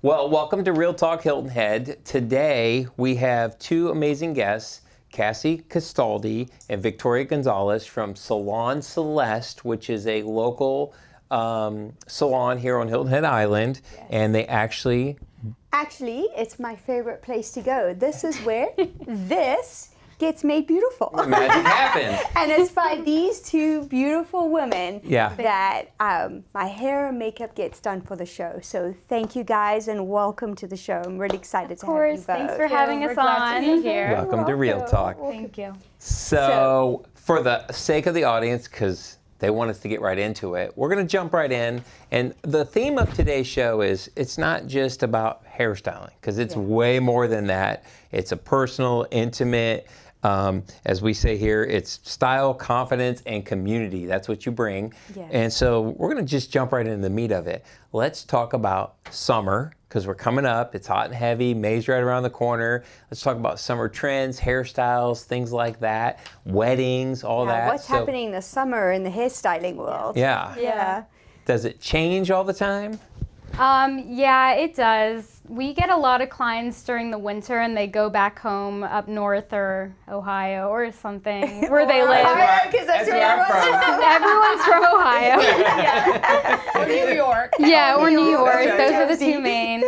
Well, welcome to Real Talk Hilton Head. Today we have two amazing guests, Cassie Castaldi and Victoria Gonzalez from Salon Celeste, which is a local salon here on Hilton Head Island. Yes. And they actually, it's my favorite place to go. This is where this gets made beautiful. Magic happens. And it's by these two beautiful women Yeah. that my hair and makeup gets done for the show. So thank you guys and welcome to the show. I'm really excited to have you both. Thanks for having us on here. Welcome to Real Talk. Thank you. So for the sake of the audience, because they want us to get right into it, we're going to jump right in. And the theme of today's show is it's not just about hairstyling, because it's way more than that. It's a personal, intimate, as we say here, it's style, confidence, and community. That's what you bring. Yes. And so we're going to just jump right into the meat of it. Let's talk about summer, because we're coming up. It's hot and heavy. May's right around the corner. Let's talk about summer trends, hairstyles, things like that, weddings, all that. What's happening this summer in the hairstyling world? Yeah. Does it change all the time? Yeah, it does. We get a lot of clients during the winter and they go back home up north or Ohio or something where they live. Because that's where I'm from. Everyone's from Ohio. Or New York. Yeah, or New York. Right. Those are the two main.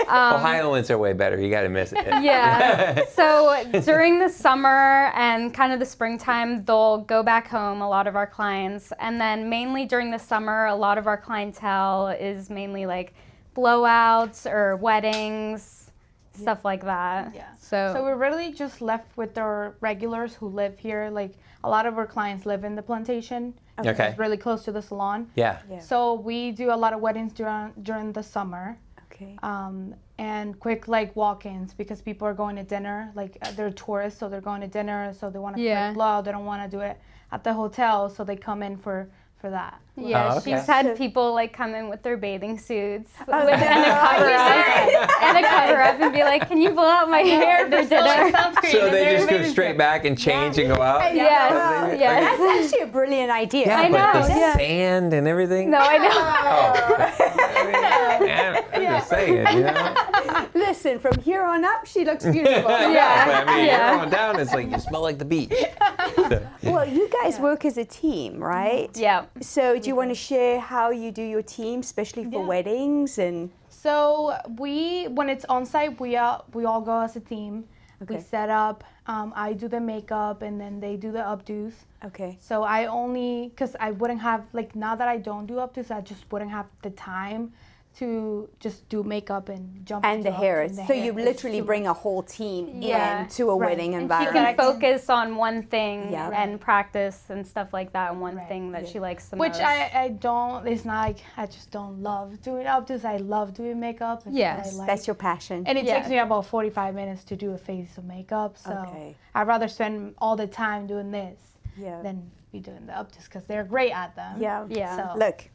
Ohioans are way better. You got to miss it. Yeah. So during the summer and kind of the springtime, they'll go back home, a lot of our clients. And then mainly during the summer, a lot of our clientele is mainly like blowouts or weddings, stuff like that. Yeah. So we're really just left with our regulars who live here. Like a lot of our clients live in the plantation. Okay. It's really close to the salon. Yeah. So we do a lot of weddings during the summer. Okay. And quick like walk-ins because people are going to dinner. Like they're tourists, so they're going to dinner, so they want to blow. They don't want to do it at the hotel, so they come in for that. Yeah, Oh, okay. she's had people like come in with their bathing suits and a cover up and be like, "Can you blow out my hair for dinner?" So they just go straight back and change and go out? Yes. Yes. That's actually a brilliant idea. Yeah, I but know, the yeah. sand and everything? No, I know. I'm just saying, you know? Listen, from here on up, she looks beautiful. Yeah. But I mean, Yeah. you're going down, it's like you smell like the beach. Well, you guys work as a team, right? Yeah. So do you want to share how you do your team, especially for weddings? And So when it's on site, we all go as a team. Okay. We set up. I do the makeup, and then they do the updos. okay. So because I wouldn't have, like, now that I don't do updos, I just wouldn't have the time to just do makeup and jump And into the hair. updos and the So hair. you It's literally too bring much. a whole team Yeah. into a wedding She environment. can focus on one thing Yeah. and practice and stuff like that, and one Right. thing that she likes the Which most. I don't, it's not like I just don't love doing updos. I love doing makeup. It's Yes. what I like. That's your passion. And it Yeah. takes me about 45 minutes to do a face of makeup. So Okay. I'd rather spend all the time doing this Yeah. than be doing the updos because they're great at them. Yeah. Yeah. So, Look,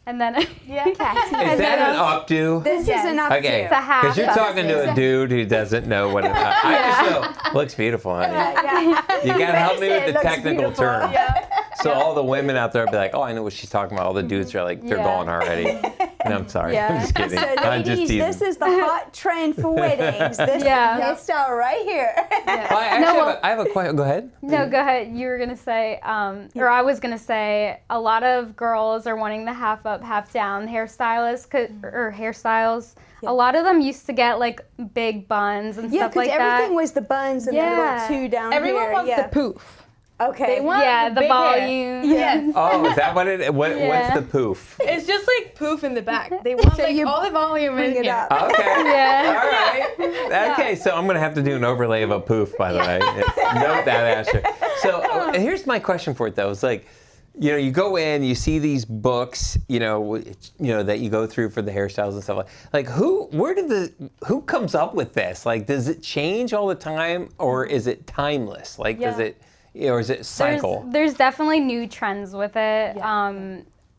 And then yeah. Is that an updo? this Yes. is enough. Okay, It's a half. because you're talking to a dude who doesn't know what it is. I just know, looks beautiful, honey. You got to help me with the looks technical beautiful. terms. Yeah. So all the women out there will be like, oh, I know what she's talking about. All the dudes are like, they're Yeah. gone already. No, I'm sorry. Yeah. I'm just kidding. So I'm just ladies, teasing. this is the hot trend for weddings. This Yeah. hairstyle right here. Well, I actually have a question. Go ahead. No, go ahead. You were going to say, or I was going to say, a lot of girls are wanting the half up, half down hairstylists or hairstyles. Yeah. A lot of them used to get like big buns and Yeah, stuff because like that. everything was the buns and the Yeah. little two down Everyone here. wants yeah. the poof. Okay. They want Yeah, the big hair. volume. Yes. Oh, is that what it? What's Yeah. the poof? It's just like poof in the back. They want like you all the volume in bring it here. up. Okay. Yeah. All right. Okay, so I'm gonna have to do an overlay of a poof, by the way. Note that, Asher. So here's my question for it though. It's like, you know, you go in, you see these books, you know that you go through for the hairstyles and stuff like who comes up with this? Like, does it change all the time, or is it timeless? Like, does it, or is it cycle? There's definitely new trends with it. Yeah.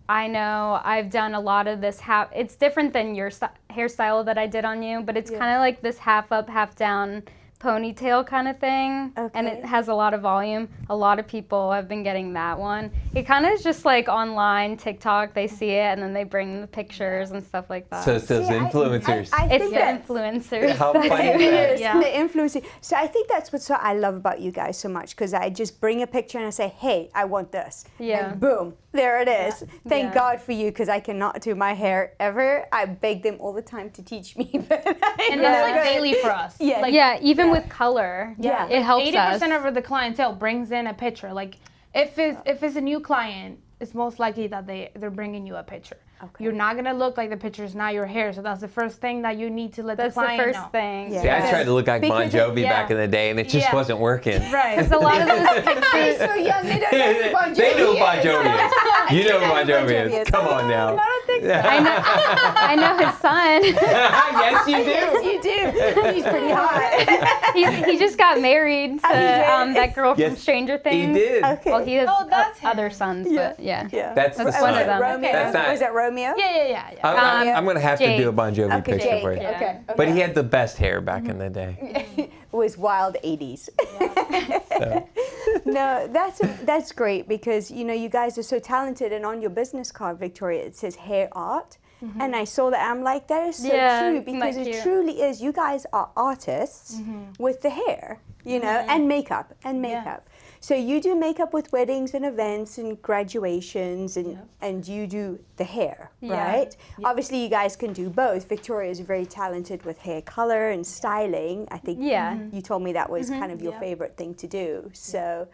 I know I've done a lot of this it's different than your hairstyle that I did on you, but it's kind of like this half up, half down ponytail kind of thing, and it has a lot of volume. A lot of people have been getting that one. It kind of is just like online TikTok. They see it and then they bring the pictures and stuff like that. So it's those influencers. It's the influencers. How funny is that? Yeah. The influencer. So I think that's what I love about you guys so much, because I just bring a picture and I say, hey, I want this. Yeah. And boom, there it is. Thank God for you, because I cannot do my hair ever. I beg them all the time to teach me. And that's like daily for us. Yeah. Like, even with color. Yeah. It helps 80% us. of the clientele brings in a picture. Like if it's a new client, it's most likely that they're bringing you a picture. Okay. You're not gonna look like the picture is not your hair, so that's the first thing that you need to let the client know. That's the first thing. Yeah. See, I tried to look like Bon Because Jovi back in the day, and it just wasn't working. Right. Because a lot of those pictures. so young, they don't know who Bon Jovi They know who is. Bon Jovi is. You know who Bon Jovi Jovi is. Come on now. I don't think so. I know his son. Yes, you do. Yes, you do. He's pretty hot. He just got married to that girl from Yes, Stranger Things. He did. Okay. Well, he has that's him. other sons, but yeah. That's the one son. of them. Romeo? That's not- Was it Romeo? Yeah. I'm going to have to Jake. do a Bon Jovi Okay, picture Jake. for you. Yeah. Okay. But he had the best hair back in the day. It was wild 80s. No, that's great, because you guys are so talented, and on your business card, Victoria, it says hair art. And I saw that, I'm like, that is so true, isn't because that it cute? truly is. You guys are artists with the hair, and makeup So you do makeup with weddings and events and graduations, and you do the hair, right? Obviously, you guys can do both. Victoria is very talented with hair color and styling. I think you told me that was kind of your favorite thing to do. So,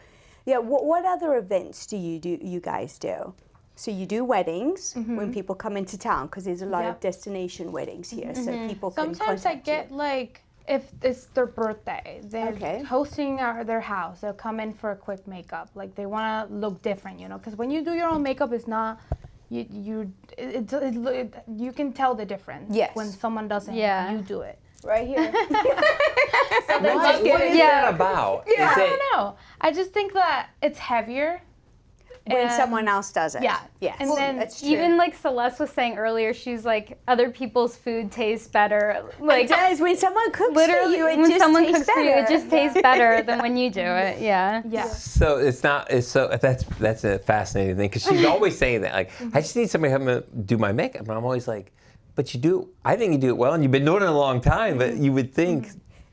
what other events do you guys do? So you do weddings when people come into town, because there's a lot of destination weddings here, so people can Sometimes I contact get you. like, if it's their birthday, they're Okay. hosting their house, they'll come in for a quick makeup. Like they want to look different, because when you do your own makeup, it's not, you can tell the difference when someone doesn't and you do it. Right here. What is that about? I Is don't it, know. I just think that it's heavier. When and- someone else does it. Yeah. Yes. And then that's true. Even like Celeste was saying earlier, she's like, other people's food tastes better. it Like does. When someone cooks literally, for you, it when just someone tastes cooks for you, it better. just tastes better than when you do it. Yeah. Yeah. so it's not. It's so that's a fascinating thing, because she's always saying that. Like, I just need somebody to come and do my makeup, and I'm always like, but you do. I think you do it well, and you've been doing it a long time. But you would think.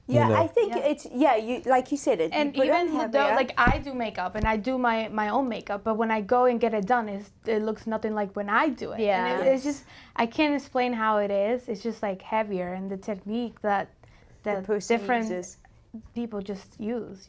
Yeah, you know. I think it's you like you said it. And you put on even hair, though, yeah. like, I do makeup and I do my own makeup, but when I go and get it done, it looks nothing like when I do it. Yeah. And it's just, I can't explain how it is. It's just like heavier, and the technique that person different uses. people just use,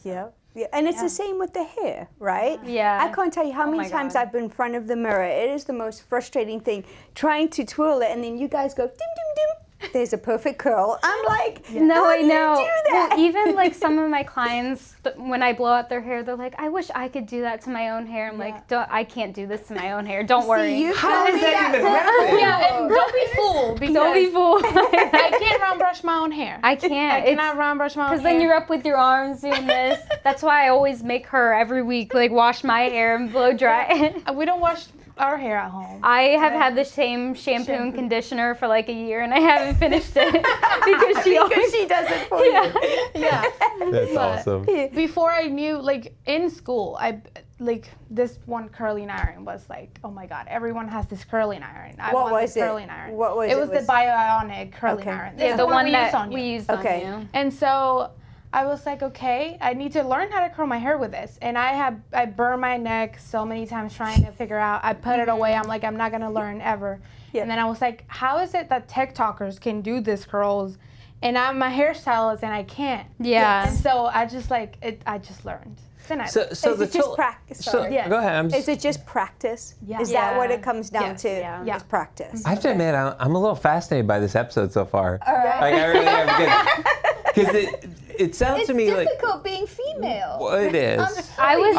So. Yeah, and it's the same with the hair, right? Yeah. I can't tell you how many my times God. I've been in front of the mirror. It is the most frustrating thing, trying to twirl it, and then you guys go dim dim dim. There's a perfect curl. I'm like, No, how I do you know. do that? Well, even like some of my clients, when I blow out their hair, they're like, "I wish I could do that to my own hair." I'm like, I can't do this to my own hair. Don't worry. you How told does me that even happen? Yeah, and don't be fooled, because Don't be fooled. I can't round brush my own hair. I can't. I cannot round brush my own hair. Because then you're up with your arms doing this. That's why I always make her every week like wash my hair and blow dry it. We don't wash our hair at home. I have had the same shampoo and conditioner for like a year, and I haven't finished it because She does it for you. Yeah. That's awesome. Before I knew, like in school, this one curling iron was like, oh my God, everyone has this curling iron. I What want was this it? curling iron. What was it? it? Was Was- the Bionic curling Okay. iron. Yeah, This the is one we that use on you. we used Okay. on you. And so I was like, okay, I need to learn how to curl my hair with this. And I burned my neck so many times trying to figure out. I put it away. I'm like, I'm not gonna learn ever. Yeah. And then I was like, how is it that TikTokers can do this curls, and I'm a hairstylist and I can't? Yeah. And so I just I just learned. Then I So Is the it just tool- practice? So Sorry. Yeah. go ahead. I'm just, Is it just practice? Yeah. Is that what Yeah. it comes down Yes. to? Yeah. Is practice. I have to admit, I'm a little fascinated by this episode so far. right. Like, I really am, because it sounds to me like being female. well, it is. I was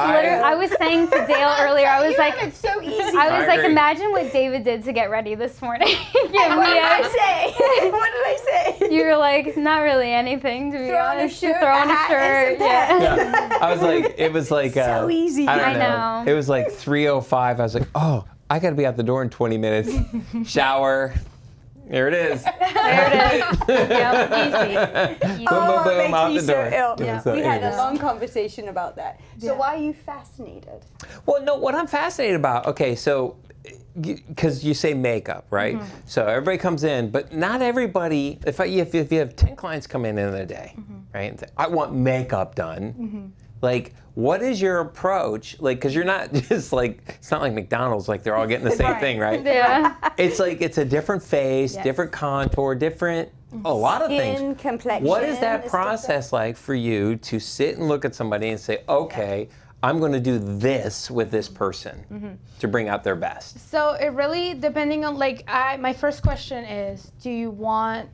saying to Dale earlier, I was like, it's so easy. I was like, agree. imagine what David did to get ready this morning. What did I say? What did I say? You were like, not really anything, to be Throw on a honest. shirt, Throw on a a hat, shirt. and some pants. Yeah. I was like, it was like So easy. I don't I know. know. It was like 3:05. I was like, oh, I got to be out the door in 20 minutes. Shower, There it is. There it is. Yep, easy. Boom, boom, boom, makes out me the so door. ill. Yeah, so We had a anyways. long conversation about that. So why are you fascinated? Well, no, what I'm fascinated about, okay, so, because you say makeup, right? So everybody comes in, but not everybody, if you have 10 clients come in a day, right, and say, I want makeup done, like, what is your approach? Like, because you're not just like, it's not like McDonald's, like they're all getting the same thing, right? Yeah. It's like, it's a different face, different contour, different, a lot of Skin, things. complexion. What is that process like for you to sit and look at somebody and say, okay, I'm going to do this with this person to bring out their best? So it really, depending on, like, my first question is, do you want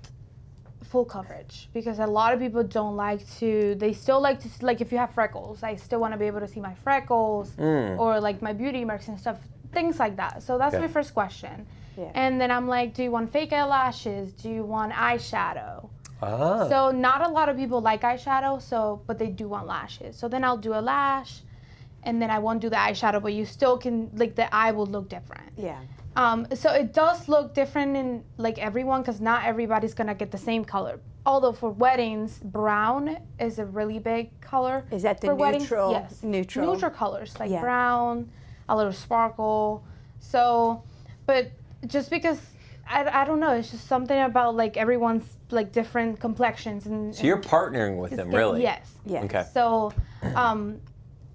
full coverage? Because a lot of people don't like to, they still like to, like, if you have freckles, I still want to be able to see my freckles or like my beauty marks and stuff, things like that. So that's my first question. Yeah. And then I'm like, do you want fake eyelashes? Do you want eyeshadow? Ah. So not a lot of people like eyeshadow, but they do want lashes. So then I'll do a lash, and then I won't do the eyeshadow, but you still can, like, the eye will look different. Yeah. So it does look different in, like, everyone, because not everybody's gonna get the same color. Although for weddings, brown is a really big color. Is that the for weddings. neutral? Yes. Neutral. Neutral colors, like brown, a little sparkle. So, but just because, I don't know, it's just something about, like, everyone's, like, different complexions. So you're partnering with them, really? Yes. Yes. Okay. So,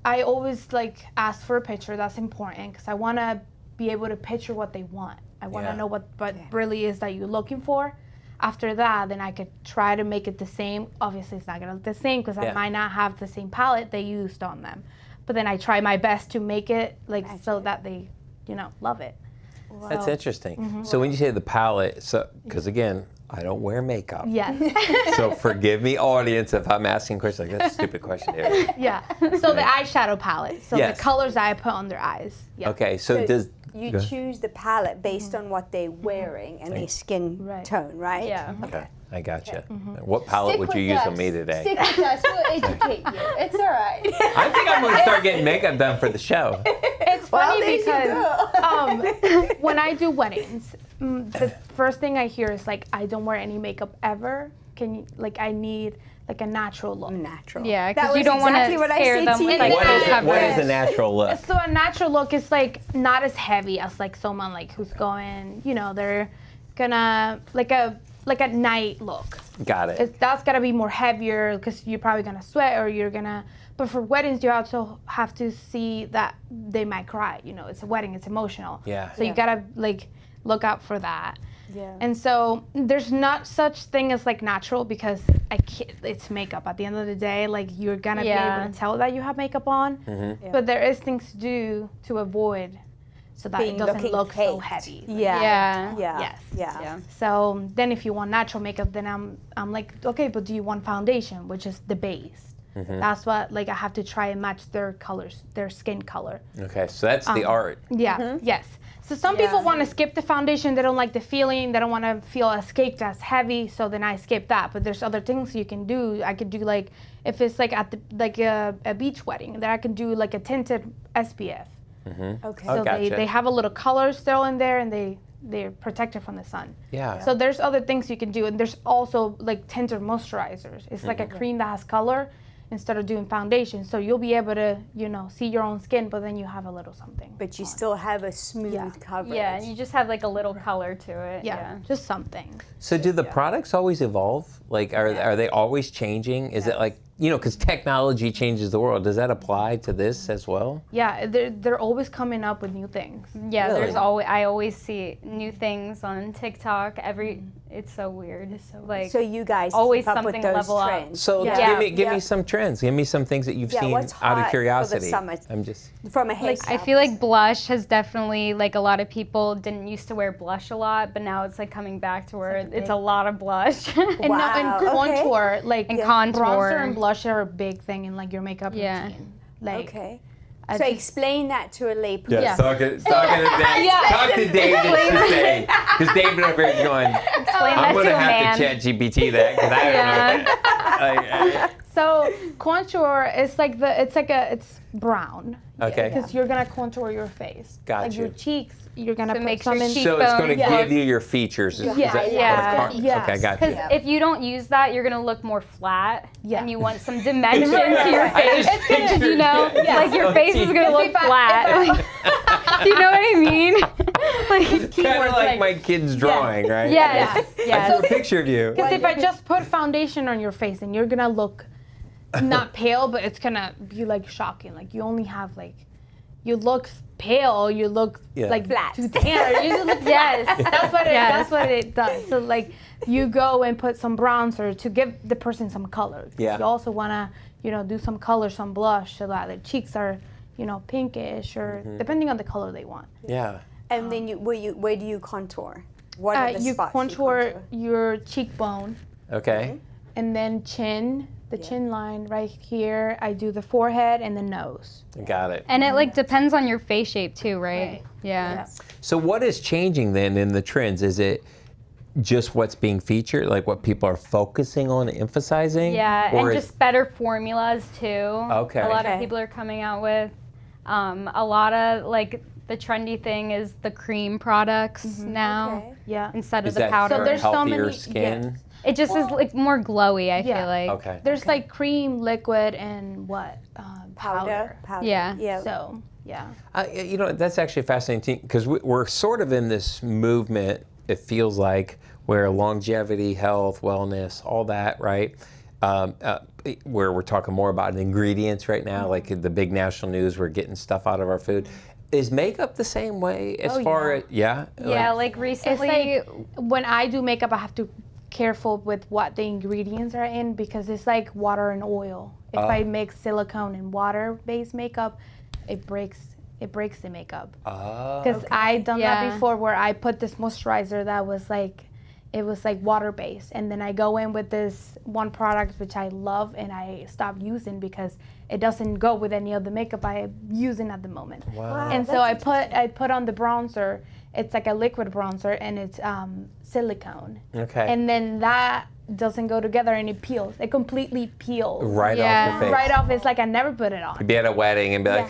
I always, like, ask for a picture. That's important, because I want to be able to picture what they want. I want to know what really is that you're looking for. After that, then I could try to make it the same. Obviously, it's not going to look the same, because I might not have the same palette they used on them. But then I try my best to make it, like, so that they, love it. Wow. That's interesting. So when you say the palette, so, because again, I don't wear makeup. Yes. So forgive me, audience, if I'm asking questions like, that's a stupid question, David. Yeah. So the eyeshadow palette. So Yes. the colors I put on their eyes. Yeah. Okay, so does... You Go ahead. choose the palette based on what they're wearing and their skin tone, right? Yeah. Okay, I gotcha. What palette would you use on me today? Stick with us. We'll educate you. It's all right. I think I'm going to start getting makeup done for the show. It's funny because when I do weddings, the first thing I hear is, like, I don't wear any makeup ever. I need, like, a natural look. Natural. Yeah, That because you was don't want exactly to what I scare said them to with, you. like, What full is coverage. a natural look? So a natural look is, like, not as heavy as, like, someone, like, who's going, they're gonna, like a night look. Got it. That's gotta be more heavier, because you're probably gonna sweat, or you're gonna, but for weddings, you also have to see that they might cry. It's a wedding, it's emotional. Yeah. So you gotta, like, look out for that. Yeah. And so there's not such thing as, like, natural, because it's makeup. At the end of the day, like, you're gonna be able to tell that you have makeup on, but there is things to do to avoid, so that it doesn't look so heavy. Yeah. Yes. Yeah. So then if you want natural makeup, then I'm like, okay, but do you want foundation, which is the base? That's what, like, I have to try and match their colors, their skin color. Okay, so that's the art. Yeah, yes. So some people want to skip the foundation. They don't like the feeling. They don't want to feel as caked, as heavy. So then I skip that. But there's other things you can do. I could do, like, if it's like at a beach wedding, then I can do, like, a tinted SPF. Okay. So gotcha. they have a little color still in there, and they're protected from the sun. Yeah. So there's other things you can do, and there's also, like, tinted moisturizers. It's like a cream that has color instead of doing foundation. So you'll be able to, see your own skin, but then you have a little something. But you still have a smooth coverage. Yeah, and you just have, like, a little color to it. Yeah, just something. So do the products always evolve? Like, are they always changing? Is it like, because technology changes the world. Does that apply to this as well? Yeah, they're always coming up with new things. Yeah, Really? I always see new things on TikTok. It's so weird. It's so, like, So you guys always keep up with something those level up. trends. So give me some trends. Give me some things that you've seen what's out hot of for the curiosity. summer? I'm just... From a hairstyle. Like, I feel like blush has definitely, like, a lot of people didn't used to wear blush a lot, but now it's, like, coming back to where it's a lot of blush. And Wow, contour, like, And contour. bronzer and blush are a big thing in, like, your makeup routine. Like, Okay. I So just- explain that to a layperson. Yeah, talk to David. Talk to David to say, because David over here is going, Explain I'm that going to to a have man. to ChatGPT that, because I don't know. So contour is like it's brown. Okay. Because you're gonna contour your face. Got like you. your cheeks, you're gonna So put make some sure in. So it's going to cheekbones. give you your features. Is Yeah. that what Yeah. it called? Yes. Okay, got Because you. if you don't use that, you're gonna look more flat, Yeah. and you want some dimension to your face. just pictured- You know, yeah. like your face is gonna look if I- flat. Do you know what I mean? Like, Kind of keywords like like- my kid's drawing, right? yes, I yes. drew a picture of you. Because if I just put foundation on your face, then you're gonna look not pale, but it's gonna be like shocking. Like you only have like, you look pale, you look like Flat. too tan. You just look Yes. That's what it. Yes. That's what it does. So like, you go and put some bronzer to give the person some color. 'Cause Yeah. You also wanna, do some color, some blush, so that the cheeks are, pinkish or depending on the color they want. Yeah. And then where do you contour? What are the You spots contour your cheekbone Okay. and then chin, the chin line right here. I do the forehead and the nose. Got it. And it like depends on your face shape too, right? Right. Yeah. So what is changing then in the trends? Is it just what's being featured, like what people are focusing on, emphasizing? Yeah, Or and is- just better formulas too. Okay. A lot Okay. of people are coming out with a lot of like the trendy thing is the cream products now Okay. Yeah. instead of is the that powder. for there's so healthier many- skin? It just is like more glowy, I Yeah. feel like. Okay. There's like cream, liquid, and what? Powder. Powder. Yeah. Yeah. So, yeah. That's actually fascinating because we're sort of in this movement, it feels like, where longevity, health, wellness, all that, right? Where we're talking more about ingredients right now, like in the big national news, we're getting stuff out of our food. Is makeup the same way as Oh, far yeah. as, yeah? Yeah, like recently. It's like when I do makeup, I have to careful with what the ingredients are in because it's like water and oil. If I mix silicone and water-based makeup, it breaks the makeup. Because I done that Yeah. before where I put this moisturizer that was like, it was like water-based, and then I go in with this one product which I love and I stopped using because it doesn't go with any of the makeup I am using at the moment. Wow. And so I put on the bronzer. It's like a liquid bronzer and it's silicone. Okay. And then that doesn't go together and it peels. It completely peels. Right Yeah. off your face. Right off. It's like I never put it on. Be at a wedding and be like,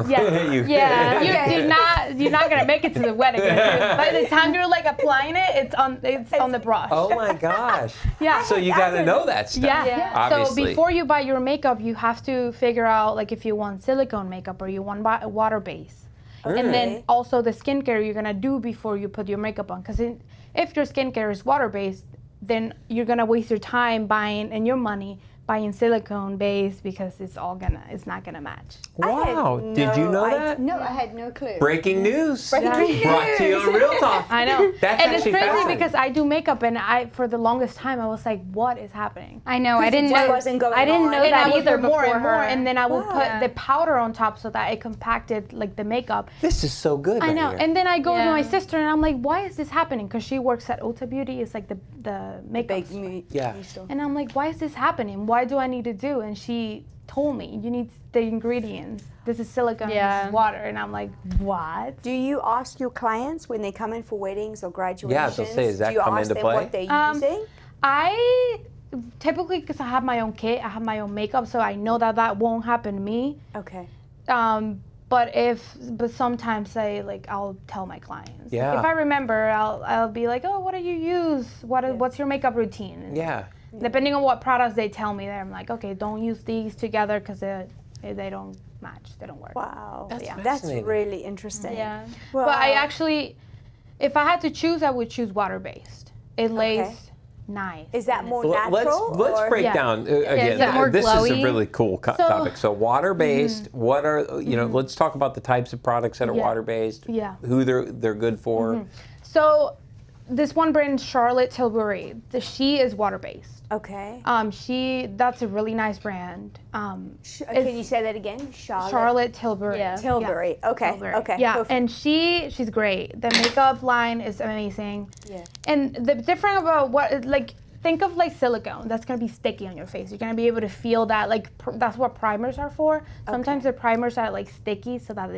Yeah. you- Yeah. You're not gonna make it to the wedding. By the time you're like applying it, it's on the brush. Oh my gosh. Yeah. So you got to know that stuff. Yeah. Obviously. So before you buy your makeup, you have to figure out like if you want silicone makeup or you want water base. And then also the skincare you're gonna do before you put your makeup on. Because if your skincare is water based, then you're gonna waste your time buying and your money buying silicone base because it's not gonna match. Wow. Did you know that? No, I had no clue. Breaking news. Breaking Brought to you on Real Talk. I know. That's and it's actually crazy fascinating. because I do makeup and for the longest time I was like, what is happening? I know. I didn't just know. wasn't going I didn't on. know And that I would either put more before and more, her. and then I would put Yeah. the powder on top so that it compacted like the makeup. This is so good. I right know. here. And then I go to Yeah. my sister and I'm like, why is this happening? Because she works at Ulta Beauty. It's like the makeup. Big store. Yeah. And I'm like, why is this happening? Why do I need to do? And she told me, you need the ingredients. This is silicone, this Yeah. is water. And I'm like, what? Do you ask your clients when they come in for weddings or graduations? they'll say, "Does that do you come ask into them play?" what they're using? I typically, because I have my own kit, I have my own makeup, so I know that won't happen to me. Okay. But sometimes I'll tell my clients. Yeah. Like if I remember, I'll be like, oh, what do you use? What's your makeup routine? And Yeah. depending on what products they tell me, I'm like, okay, don't use these together because they don't match, they don't work. Wow. That's That's fascinating. really interesting. Yeah. Well, But I actually, if I had to choose, I would choose water-based. It lays Okay. nice. is that more Well, natural? let's or- break Yeah. down is again. it more This is a glowy? really cool topic. So water-based. What are Let's talk about the types of products that are Yeah. water-based. Yeah. Who they're good for. So this one brand, Charlotte Tilbury, she is water-based. Okay. That's a really nice brand. Can you say that again? Charlotte Tilbury. Yeah. Tilbury. Okay. Tilbury. Okay. Yeah, Perfect. and she's great. The makeup line is amazing. Yeah. And the different about think of like silicone. That's gonna be sticky on your face. You're gonna be able to feel that. That's what primers are for. Sometimes the primers are like sticky, so that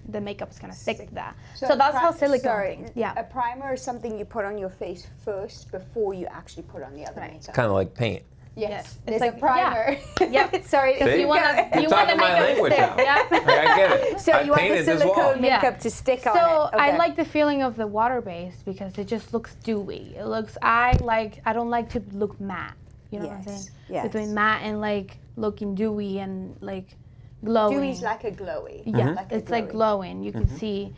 the makeup's gonna stick to that. So that's how silicone things. A Yeah. primer is something you put on your face first before you actually put on the other makeup. Kind of like paint. Yes. It's There's like a primer. Yep. Sorry. See? You want You're to talking my make it language stick. now. Yeah. I get it. So I you want the painted this wall. silicone Yeah. makeup to stick on So it. Okay. I like the feeling of the water base because it just looks dewy. It looks. I don't like to look matte. You know what I'm saying? Yes. Between matte and like looking dewy and like glowing. Dewy's like a glowy. Yeah, Like a it's like glowy. glowing. You can see.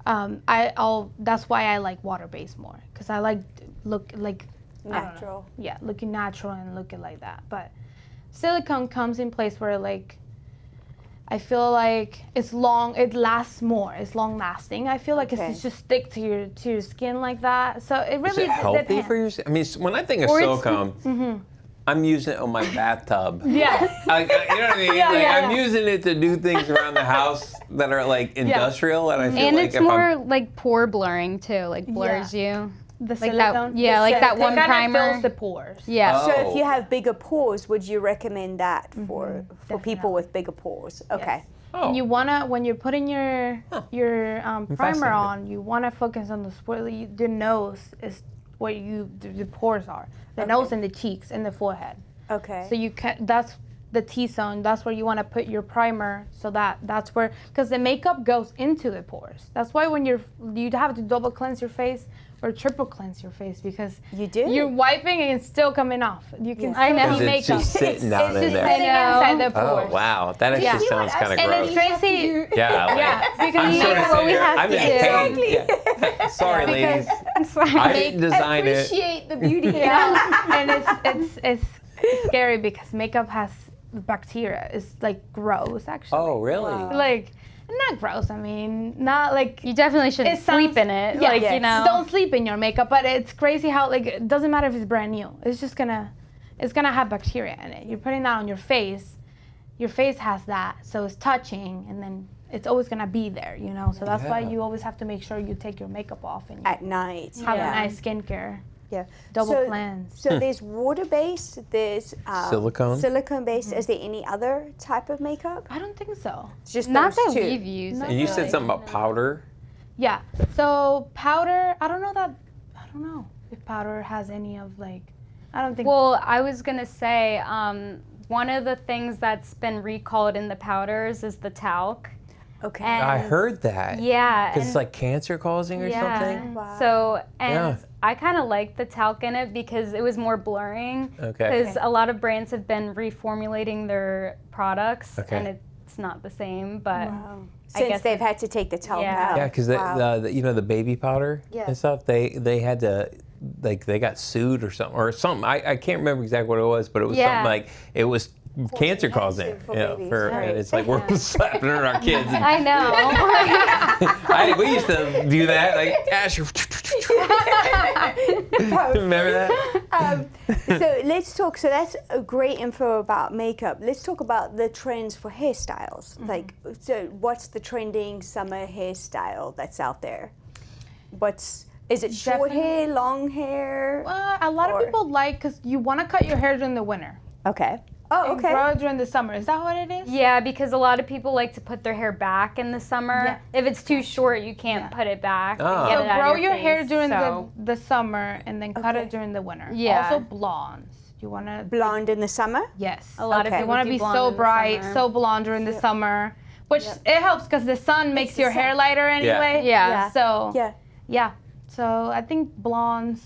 That's why I like water based more because I like look like Natural. yeah, looking natural and looking like that. But silicone comes in place where like I feel like it lasts more. It's long lasting. I feel like it's just stick to your skin like that. So it Is really it healthy depends. for your skin? I mean, when I think of Or it's- silicone, I'm using it on my bathtub. Yeah. Like, you know what I mean? Yeah, like, yeah, I'm using it to do things around the house that are like industrial, and I feel And like it's if more I'm like pore blurring too, like blurs you. The Like silicone. that, yeah, like that one It primer. kind of fills the pores. Yeah. Oh. So if you have bigger pores, would you recommend that for people with bigger pores? Okay. oh, You wanna when you're putting your primer fascinated. on, you wanna focus on the nose is where the pores are. The nose and the cheeks and the forehead. Okay. So that's the T-zone. That's where you want to put your primer. So that's where because the makeup goes into the pores. That's why when you have to double cleanse your face or triple cleanse your face because You do? You're wiping and it's still coming off. You can I still know. see Because it's makeup. just sitting down it's in just there. sitting inside the pores. Oh wow, that actually Yeah. sounds kind of And gross. it's crazy. Yeah, like, Yeah, because I'm you sort make of what sitting we here. have I'm to in do. pain. Yeah. Sorry, ladies. Sorry. I didn't design it. Appreciate the beauty. Yeah, and it's scary because makeup has bacteria. It's like gross, actually. Oh really? Wow. Like not gross. I mean, not like You definitely shouldn't It sounds- sleep in it. Yeah, like, yes. you know. don't sleep in your makeup. But it's crazy how like it doesn't matter if it's brand new. It's just gonna have bacteria in it. You're putting that on your face. Your face has that, so it's touching, and then it's always gonna be there. You know, so that's why Yeah. you always have to make sure you take your makeup off and you At night. have yeah. a nice skincare. Yeah. Double so, cleanse. So there's water-based, there's Silicone? Silicone-based. Is there any other type of makeup? I don't think so. It's just Not those that two. we've used. No. I And you feel said like. something about powder. Yeah. So powder, I don't know if powder has any of like, I don't think. Well, I was gonna say one of the things that's been recalled in the powders is the talc. Okay. And- I heard that. Yeah. Because it's and- like cancer causing or yeah. something. Wow. So and Yeah. I kind of like the talc in it because it was more blurring. Okay. Because a lot of brands have been reformulating their products, Okay. and it's not the same. But Wow. I Since guess they've had to take the talc Yeah. out. Yeah, because Wow. you know the baby powder Yeah. and stuff. They had to like they got sued or something. I can't remember exactly what it was, but it was Yeah. something like it was cancer causing. for You know, babies, for right. and it's like we're slapping it on our kids. And I know. we used to do that, like Asher. Remember that? So let's talk. So that's a great info about makeup. Let's talk about the trends for hairstyles. Like, so what's the trending summer hairstyle that's out there? Is it short Definitely- hair, long hair? A lot of Or- people like because you want to cut your hair during the winter. Okay. Oh, And okay. grow it during the summer. Is that what it is? Yeah, because a lot of people like to put their hair back in the summer. Yeah. If it's too short, you can't put it back. and Oh. get So it out of grow your hair face, during so- the summer and then cut Okay. it during the winter. Yeah. Also blondes. You want to Blonde in the summer? Yes. A lot of Okay. You people want to do be blonde so in the bright, summer. so blonde during the summer, which it helps because the sun makes the your hair sun. lighter anyway. Yeah. So Yeah. So I think blondes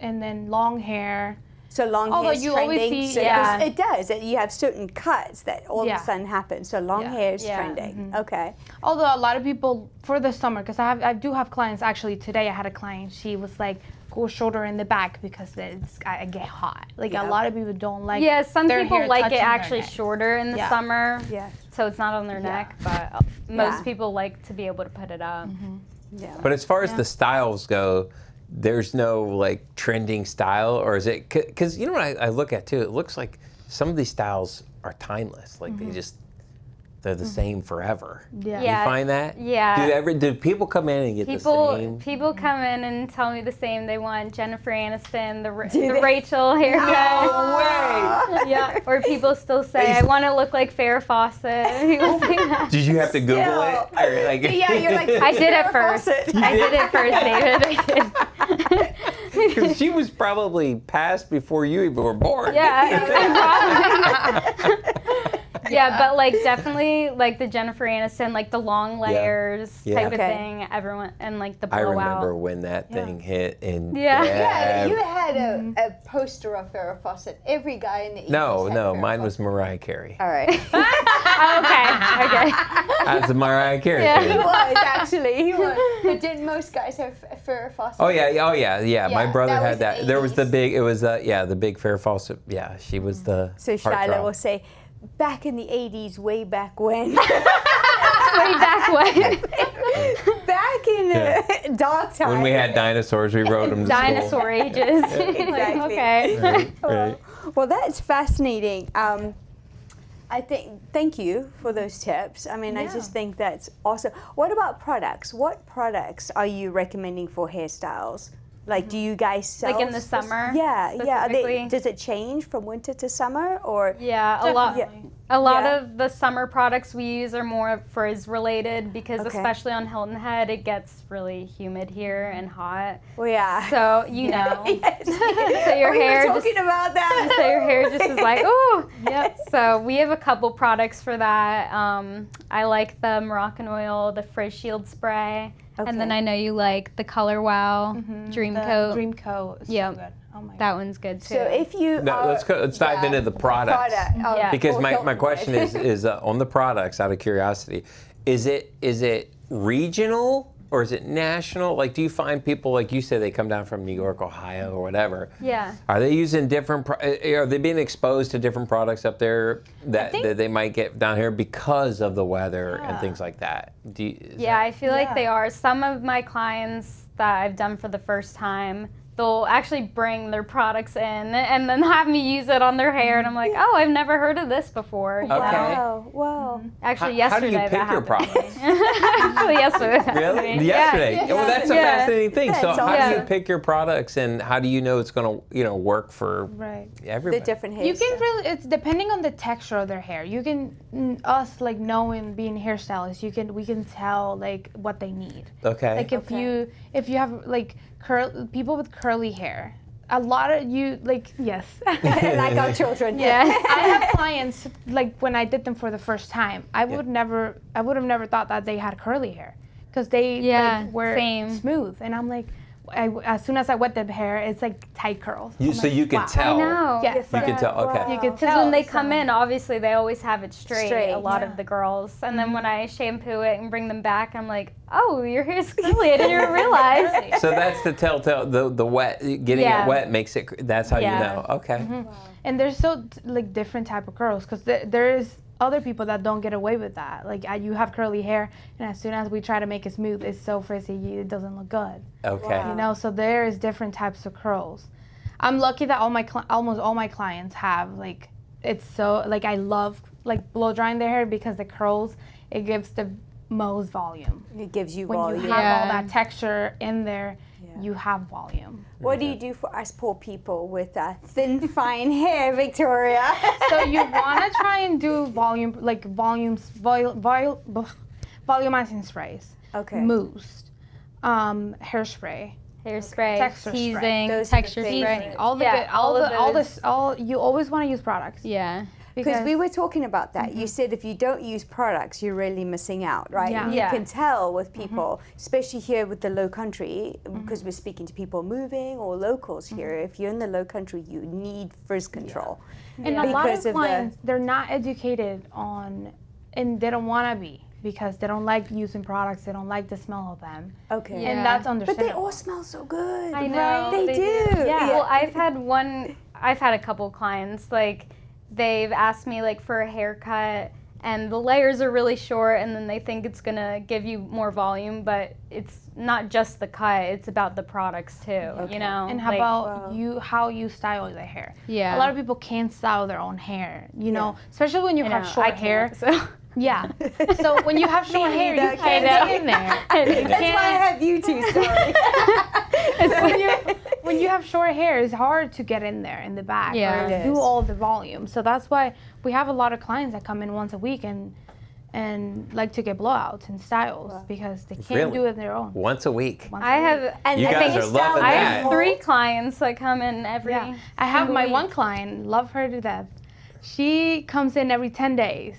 and then long hair. So long Although hair's you always trending. see- So yeah. it does. You have certain cuts that all of Yeah. a sudden happen. So long Yeah. hair is Yeah. trending. Okay. Although a lot of people for the summer, because I do have clients. Actually, today I had a client. She was like, go shorter in the back because I get hot. Like Yeah. a lot of people don't like. Yeah, some their people hair like it touching their actually neck. shorter in the Yeah. summer, Yeah. so it's not on their Yeah. neck. But most Yeah. people like to be able to put it up. Yeah. But as far as the styles go, there's no like trending style, or is it? Because you know what I look at too. It looks like some of these styles are timeless. Like they're the same forever. Yeah. Yeah. You find that? Yeah. Do people come in and get the same? People come in and tell me the same. They want Jennifer Aniston, the they? Rachel haircut. No way. Yeah. Or people still say, I want to look like Farrah Fawcett. People say that. Did you have to Google it? Or like, Yeah, you're like, I did at Farrah first. Fawcett. I did it first, David. I did. Because she was probably passed before you even were born. Yeah. Yeah, but like definitely like the Jennifer Aniston, like the long layers type of thing. Everyone and like the blowout. I remember when that thing hit, and You had a poster of Farrah Fawcett. Every guy in the 80s no, had mine Farrah was Mariah Carey. All right. Okay. That's a Mariah Carey thing. He was actually. He was. But didn't most guys have Farrah Fawcett? Oh yeah. My brother that had was that. the There was the 80s. big. It was the big Farrah Fawcett. Yeah, she was the. So Shyla will say, back in the 80s, way back when. Way back when. Back in the dark time. When we had dinosaurs, we rode them to Dinosaur ages. Exactly. Like, okay. school. Right. Well, that's fascinating. Thank you for those tips. I mean, I just think that's awesome. What about products? What products are you recommending for hairstyles? Like, do you guys sell? Like in the summer? Yeah. specifically? Does it change from winter to summer, or? Yeah, Definitely. a lot of the summer products we use are more frizz related because especially on Hilton Head it gets really humid here and hot. Well, yeah. So you know. Yes. So your we hair were just talking about that. so your hair just is like, ooh. Yep. So we have a couple products for that. I like the Moroccan oil, the Frizz Shield spray. Okay. And then I know you like the Color Wow Dream Coat. Dream Coat is Yep. so good. Oh my That one's good too. So if you No, let's dive into the products. Yeah. Because Or my Hilton question would. is on the products. Out of curiosity, is it regional or is it national? Like, do you find people, like you said, they come down from New York, Ohio, or whatever? Yeah. Are they using different? Are they being exposed to different products up there that they might get down here because of the weather and things like that? I feel like they are. Some of my clients that I've done for the first time, they'll actually bring their products in and then have me use it on their hair, and I'm like, oh, I've never heard of this before. You know? Wow. Actually, How do yesterday you pick your products? Actually, yesterday. that Really? happened. Yesterday? Yeah. Well, that's a fascinating thing. So That's how do you awesome. pick your products, and how do you know it's going to work for Right. everybody? The different hair. You can really, it's depending on the texture of their hair. You can, us like knowing being hairstylists, we can tell like what they need. Okay. Like if you have like people with curly hair, a lot of you like like our children. Yes. I have clients like when I did them for the first time, I would have never thought that they had curly hair because they were smooth, and I'm like, as soon as I wet the hair, it's like tight curls. So you can tell. I know. Yes. You can tell. Okay. Wow. You could Because tell when they come in, obviously they always have it straight. A lot yeah. of the girls, and then when I shampoo it and bring them back, I'm like, oh, your hair's curly. I didn't even realize. So that's the telltale. The wet, getting it wet makes it. That's how you know. Okay. And there's so like different type of curls because there's other people that don't get away with that. Like you have curly hair, and as soon as we try to make it smooth, it's so frizzy, it doesn't look good. Okay. You know, so there is different types of curls. I'm lucky that almost all my clients have like, it's so like I love like blow drying their hair because the curls, it gives the most volume. It gives you When volume. you have all that texture in there, you have volume. What do you do for us poor people with thin, fine hair, Victoria? So you want to try and do volumizing sprays. Okay. Mousse, hairspray, Hairspray, Texture spray. teasing, Those are the texture favorites. spray. all the Yeah, good, all of those. you always want to use products. Yeah. Because we were talking about that. You said if you don't use products, you're really missing out, right? Yeah. And you Yeah. can tell with people, especially here with the low country, because we're speaking to people moving or locals here. If you're in the low country, you need frizz control. And a lot Because of of the- clients, they're not educated on, and they don't want to be because they don't like using products. They don't like the smell of them. Okay. Yeah. And that's But understandable. they all smell so good. I know. They do. Yeah. Well, I've had a couple clients, like, they've asked me, like, for a haircut, and the layers are really short, and then they think it's going to give you more volume, but it's not just the cut, it's about the products, too, you know? And how Like, about how you style the hair? Yeah. A lot of people can't style their own hair, you know, especially when you I have know, short I hair. can't, so. Yeah. So when you have short hair, you neither. can't I know. get in there. That's why I have you two, sorry. When you have short hair, it's hard to get in there in the back Yeah. or It do is. all the volume. So that's why we have a lot of clients that come in once a week and and like to get blowouts and styles because they can't do it on their own. Once a week. I have, And You I guys think are loving I that. have 3 clients that come in every. Yeah. I have my week. one client, love her to death. She comes in every 10 days.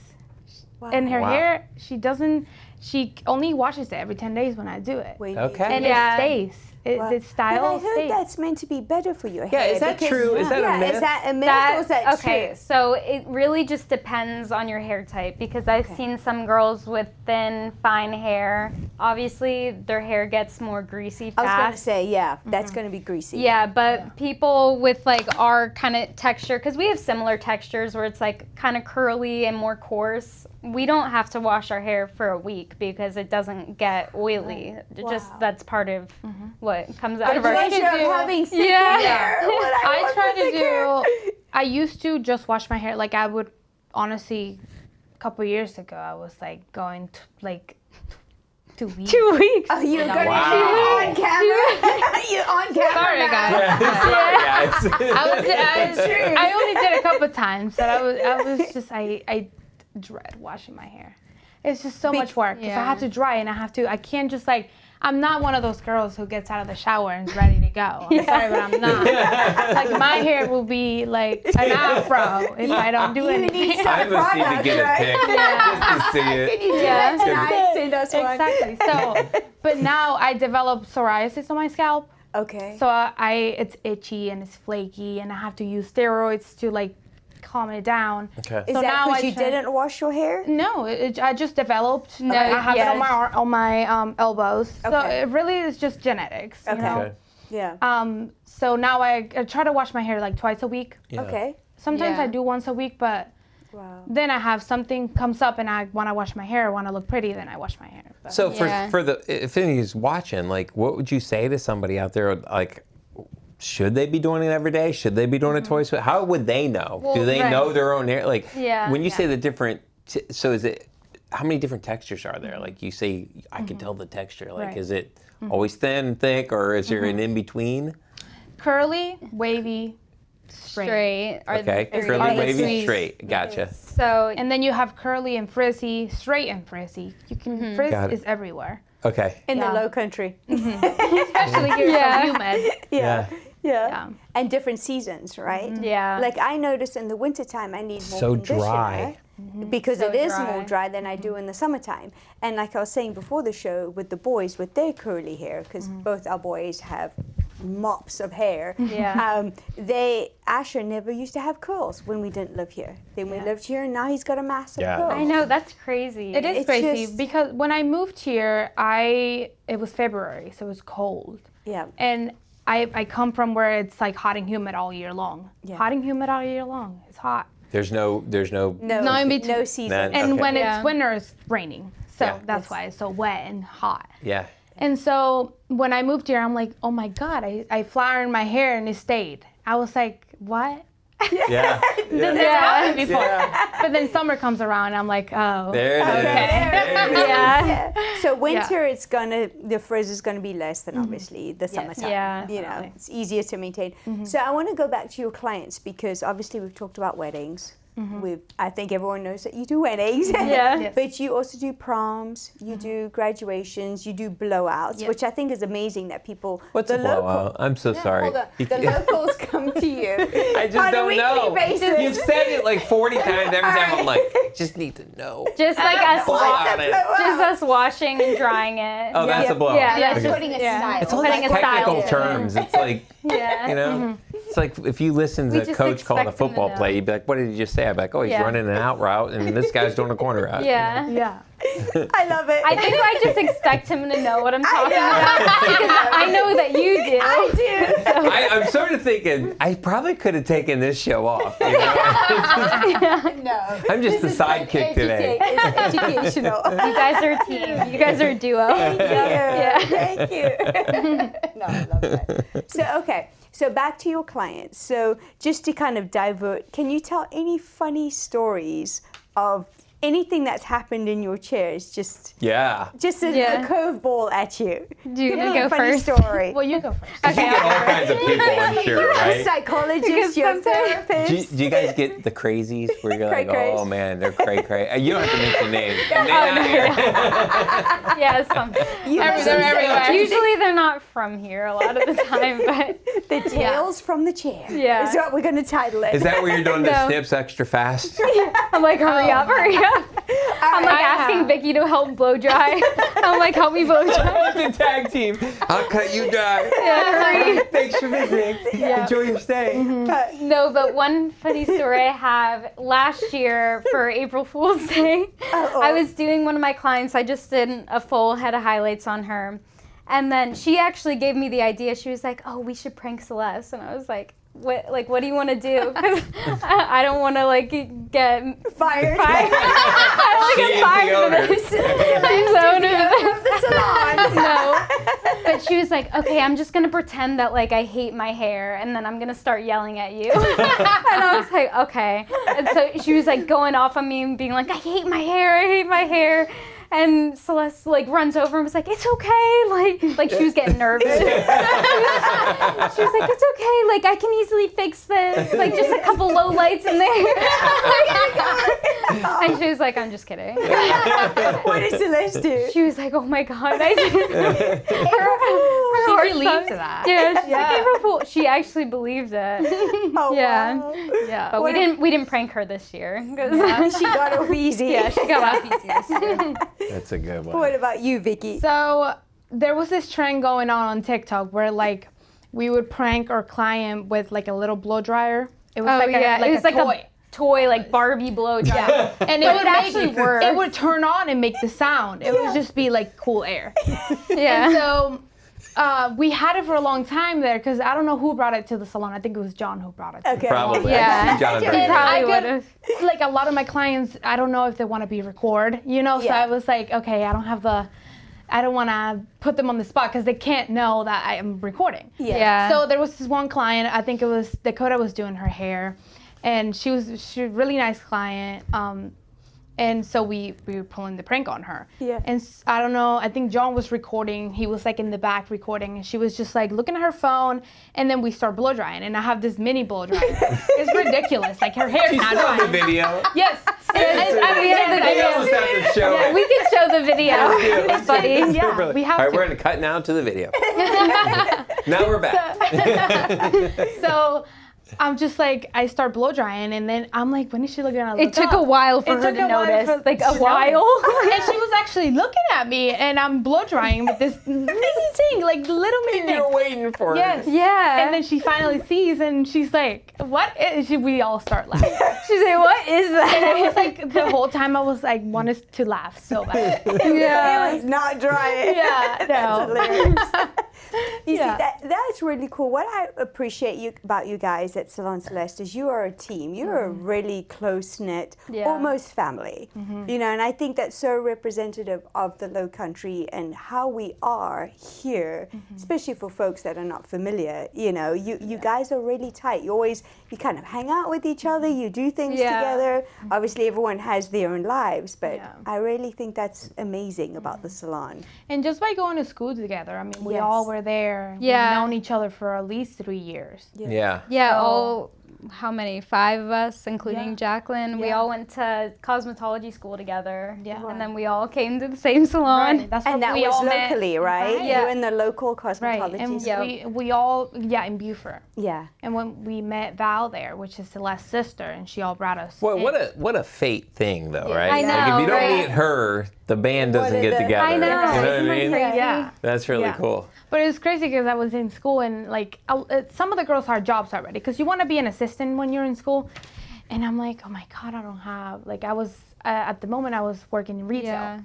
Wow. And her Wow. hair, she only washes it every 10 days when I do it. Wait, Okay. And Yeah. it stays. wow. The style But I heard stays. that's meant to be better for your Yeah, hair. is that because- true? Is that a myth? Is that a myth or is that okay, true? so it really just depends on your hair type because I've seen some girls with thin, fine hair. Obviously, their hair gets more greasy I was going to fast. say, that's going to be greasy. Yeah, but people with like our kind of texture, because we have similar textures where it's like kind of curly and more coarse, we don't have to wash our hair for a week because it doesn't get oily. Just that's part of what comes out of our Pleasure can of do- having thick Yeah. hair. What I want try with to thick hair. do. I used to just wash my hair. Like I would, honestly, a couple years ago, I was like going to like 2 weeks. 2 weeks. Oh, you're going to Wow. be on camera? You're on camera Sorry, now. guys. Sorry, guys. I only did it a couple times, but I dread washing my hair. It's just so much work because I have to dry and I can't just like, I'm not one of those girls who gets out of the shower and is ready to go. I'm sorry, but I'm not. Like my hair will be like an afro if I don't do You anything. need some I must need to product, get a right? pic just to see Can it. you do Yeah. that tonight? Send us one. Exactly. So, but now I developed psoriasis on my scalp. Okay. So it's itchy and it's flaky, and I have to use steroids to like calm it down. Okay. Is so that now because I you try- didn't wash your hair? No, I just developed. No, I have it yeah. on my elbows. So Okay. it really is just genetics. You Okay. know? Okay. Yeah. So now I try to wash my hair like twice a week. Yeah. Okay. Sometimes Yeah. I do once a week, but Wow. then I have something comes up and I want to wash my hair, want to look pretty, then I wash my hair. But So Yeah. for the if anybody's watching, like, what would you say to somebody out there? Like, should they be doing it every day? Should they be doing it twice? How would they know? Do they right. know their own hair? Like, Yeah. when you say the different, so is it? How many different textures are there? Like you say, I can tell the texture. Like, Right. is it always thin, thick, or is there an in between? curly, wavy, straight. Are Okay, the three. curly, Are the wavy, three. straight. Gotcha. So And then you have curly and frizzy, straight and frizzy. You can frizz Got it. is everywhere, Okay. In the Yeah. low country. especially here Yeah. so humid. Yeah. Yeah. And different seasons, right? yeah. Like I notice in the wintertime I need more So conditioner dry. because So it is dry. more dry than I do in the summertime. And like I was saying before the show with the boys with their curly hair, because both our boys have mops of hair. Yeah. Asher never used to have curls when we didn't live here. Then we lived here and now he's got a massive Yeah. curl. I know, that's crazy. It is It's crazy just- because when I moved here, it was February, so it was cold. Yeah. And I come from where it's like hot and humid all year long. Yeah. Hot and humid all year long. It's hot. There's no. No, No in between. no season. None. And Okay. when Yeah. it's winter, it's raining. So Yeah. that's why it's so wet and hot. Yeah. And so when I moved here, I'm like, oh my God, I flowered my hair and it stayed. I was like, what? Yeah. This has happened before. But then summer comes around and I'm like, oh. There it is. There it is. Yeah. So winter, the frizz is gonna be less than obviously the summertime. Yeah. You know, Definitely. it's easier to maintain. So I want to go back to your clients because obviously we've talked about weddings. I think everyone knows that you do weddings. Yeah. Yes. But you also do proms, you do graduations, you do blowouts, which I think is amazing that people. What's a blowout? I'm so sorry. Hold on. The locals come to you. I just on a don't weekly know. basis. You've said it like 40 times. Every time I'm like, just need to know. Just like us, Blowout it. just us washing and drying it. Oh, that's a blowout. Yeah, that's Okay. just Putting a yeah. style. It's all Putting these a style technical to it. terms. It's like, Yeah. you know, it's like if you listen to We a just coach calling a expect them to football know. play, you'd be like, what did he just say? I'd be like, oh, he's Yeah. running an out route, and this guy's doing a corner route. Yeah. Yeah. I love it. I think I just expect him to know what I'm talking about because I know that you do. I do. I'm sort of thinking, I probably could have taken this show off. You know? No. I'm just the sidekick today. It's educational. You guys are a team. You guys are a duo. Yeah. Thank you. No, I love that. So, okay. So back to your clients. So just to kind of divert, can you tell any funny stories of anything that's happened in your chair is just a curveball at you. Do you Give me go a funny first? story. Well, you go first. You get all kinds of people, I'm sure, You're a right? psychologist, you're a therapist. Do you guys get the crazies where you're like, Cray-crays. oh man, they're cray-cray? You don't have to mention names. Yes, They're everywhere. Usually they're not from here a lot of the time, but The Tales from the Chair Yeah. is what we're going to title it. Is that where you're doing the No. snips extra fast? I'm like, hurry up. I'm like asking Vicki to help blow dry. I'm like, help me blow dry. The tag team. I'll cut you dry. Hurry. Thanks for visiting. Enjoy your stay. No, but one funny story I have, last year for April Fool's Day, I was doing one of my clients, I just did a full head of highlights on her. And then she actually gave me the idea. She was like, oh, we should prank Celeste. And I was like, what do you want to do? Because I don't want to get Fired. I don't want to get fired for this. I'm so nervous. No. But she was like, okay, I'm just going to pretend that like I hate my hair and then I'm going to start yelling at you. And I was like, okay. And so she was like going off on me and being like, I hate my hair. And Celeste like runs over and was like, it's okay. Like she was getting nervous. She was like, it's okay. Like I can easily fix this. Like just a couple low lights in there. And she was like, I'm just kidding. What did Celeste do? She was like, oh my God. She believed that. Yeah, she's like, April Fool. She actually believed it. Oh, Yeah. wow. Yeah. But we didn't prank her this year. She got off easy. Yeah, she got off easy this year. That's a good one. What about you, Vicki? So there was this trend going on TikTok where like we would prank our client with like a little blow dryer. It was it was like toy. a toy, like Barbie blow dryer. Yeah. And But it actually worked. It would turn on and make the sound. It would just be like cool air. Yeah. And so we had it for a long time there because I don't know who brought it to the salon. I think it was John who brought it to Okay. Probably. Yeah. John He Berger. probably I would get, have. like a lot of my clients, I don't know if they want to be recorded, So Yeah. I was like, okay, I don't want to put them on the spot because they can't know that I am recording. Yeah. So there was this one client, I think it was Dakota was doing her hair, and she was a really nice client. And so we were pulling the prank on her. Yeah. And I don't know, I think John was recording. He was like in the back recording, and she was just like looking at her phone. And then we start blow drying, and I have this mini blow dryer. It's ridiculous. Like her hair's You not still have the drying. video. Yes. We have the I video. almost have to show it. We can show the video. It's funny. Yeah, we have All right, to. we're going to cut now to the video. Now we're back. So I'm just like, I start blow drying, and then I'm like, when is she looking at It took a while for her to notice. Like a while. And she was actually looking at me, and I'm blow drying with this mini thing, like little mini thing. You're waiting for Yes. it. Yeah. And then she finally sees, and she's like, what? We all start laughing. She's like, what is that? And I was like, the whole time I was like, wanted to laugh so bad. Yeah. It was not drying. Yeah, That's no. hilarious. You Yeah. see, that's really cool. What I appreciate about you guys at Salon Celeste is you are a team. You're a really close-knit, Yeah. almost family. And I think that's so representative of the Low Country and how we are here, especially for folks that are not familiar. You guys are really tight. You kind of hang out with each other. You do things Yeah. together. Obviously, everyone has their own lives, but Yeah. I really think that's amazing about the salon. And just by going to school together, I mean, we Yes. all were there. Yeah. We've known each other for at least 3 years. Yeah. Yeah, So- how many? 5 of us, including Yeah. Jacqueline. We Yeah. all went to cosmetology school together. Yeah. And then we all came to the same salon. Right. That's And what that we was all met. locally, right? Right. You're Yeah. in the local Right. cosmetology And school. we all, in Beaufort. Yeah. And when we met Val there, which is Celeste's sister, and she all brought us. Well, in. what a fate thing, though, right? I Like know, if you don't right? meet her, the band doesn't What get is it? together. I know. You know what I Isn't that mean? crazy? Yeah. That's really Yeah. cool. But it was crazy because I was in school, and like some of the girls had jobs already because you want to be an assistant when you're in school. And I'm like, oh my God, I don't have, like I was, at the moment I was working in retail. Yeah.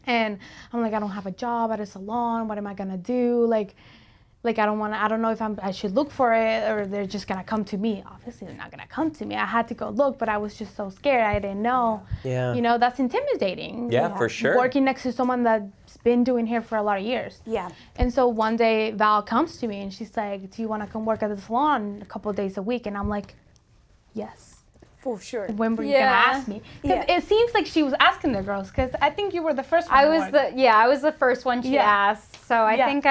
And I'm like, I don't have a job at a salon. What am I going to do? Like I don't know if I should look for it or they're just going to come to me. Obviously, they're not going to come to me. I had to go look, but I was just so scared. I didn't know. Yeah. That's intimidating. Yeah, for sure. Working next to someone that's been doing hair for a lot of years. Yeah. And so one day Val comes to me and she's like, do you want to come work at the salon a couple of days a week? And I'm like, yes. For sure. when were you gonna ask me? Because it seems like she was asking the girls. Because I think you were the first one. I was the first one she asked. So I think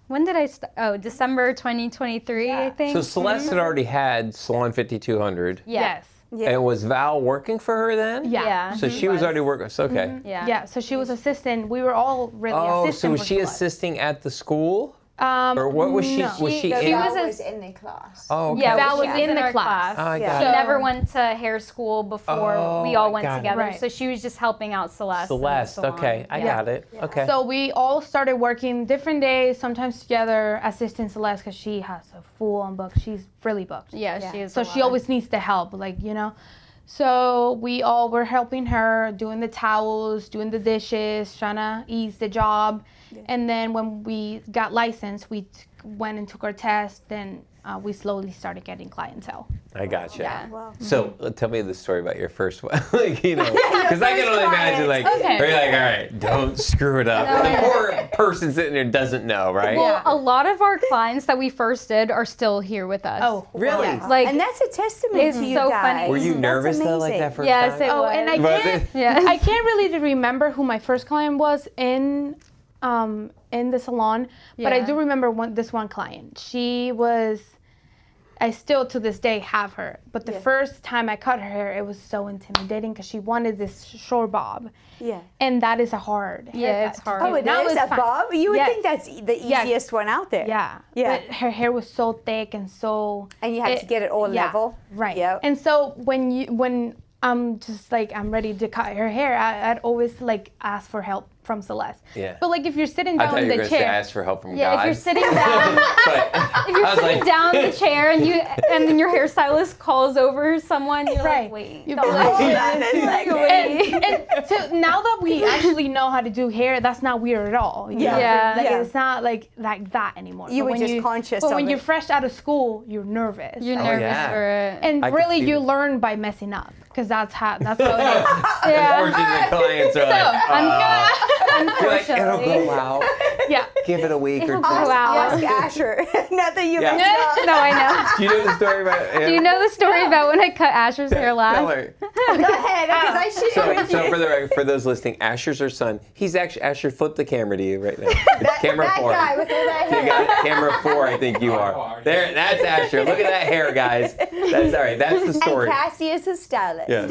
when did I start? Oh, December 2023, I think. So Celeste had already had Salon 5200. Yes. Yeah. And was Val working for her then? Yeah. So she was already working. So, okay. Yeah. So she was assistant. We were all really Oh, assistant. so was for she Celeste. assisting at the school? Or what was she? No. Was she No, in? Val was in the class. Oh, okay. Yeah, Val she was in the class. Oh, I Yeah. got She it. never went to hair school before we all went got it. together. Right. So she was just helping out Celeste. in the Celeste. salon. Okay, I got it. Okay. So we all started working different days, sometimes together, assisting Celeste because she has a full-on book. She's really booked. Yeah, she is. So she always needs the help, like, you know. So we all were helping her, doing the towels, doing the dishes, trying to ease the job. And then when we got licensed, we went and took our test. Then we slowly started getting clientele. I gotcha. Yeah. Wow. So tell me the story about your first one. Like, you know, because I can only imagine, like, Okay. where you're like, all right, don't screw it up. The poor person sitting there doesn't know, right? Well, a lot of our clients that we first did are still here with us. Oh, Really? Yes. Like, and that's a testament it's to you so guys. funny. Were you That's nervous though, like amazing. that first yes, time? it was. and I Was can't, it? Yes. I can't really remember who my first client was in the salon, but I Yeah. do remember this one client. She was, I still to this day have her, but the first time I cut her hair, it was so intimidating because she wanted this short bob, Yeah. and that is a hard Yeah, haircut it's to hard. do. Oh, it That is was a fine. bob? You would Yes. think that's the Yes. easiest one out there. Yeah. Yeah. But her hair was so thick and so. And you had to get it all level. Right. Yep. And so when I'm just like I'm ready to cut her hair, I'd always like ask for help from Celeste. Yeah. But like if you're sitting I down thought in you were the going to say chair. ask for help from Yeah, God. if you're sitting down, But if you're I was sitting like, down in the chair and then your hairstylist calls over someone, you're Right. like, wait, You don't go, let "Oh, me- that is like- wait. and so now that we actually know how to do hair, that's not weird at all. you know? Yeah. Like Yeah. it's not like that anymore. You But were when just conscious But of when it. you're fresh out of school, you're nervous. You're Oh, nervous yeah. for it. and I can really, see you that. learn by messing up because that's how it is. Yeah. unfortunately, the clients are like, you're like, it'll go out. Yeah. Give it a week or It'll two. go out. Ask Asher. Not that you Yeah. messed up. No, I know. Do you know the story about Do you know the story about when I cut Asher's hair Tell last? her. Go ahead, because I should So for the record, for those listening, Asher's her son. He's actually Asher. Flip the camera to you right now. It's camera that 4. guy with all that You hair. got camera 4, I think you are. There, that's Asher. Look at that hair, guys. That's all right. That's the And story. Cassie is his stylist. Yeah.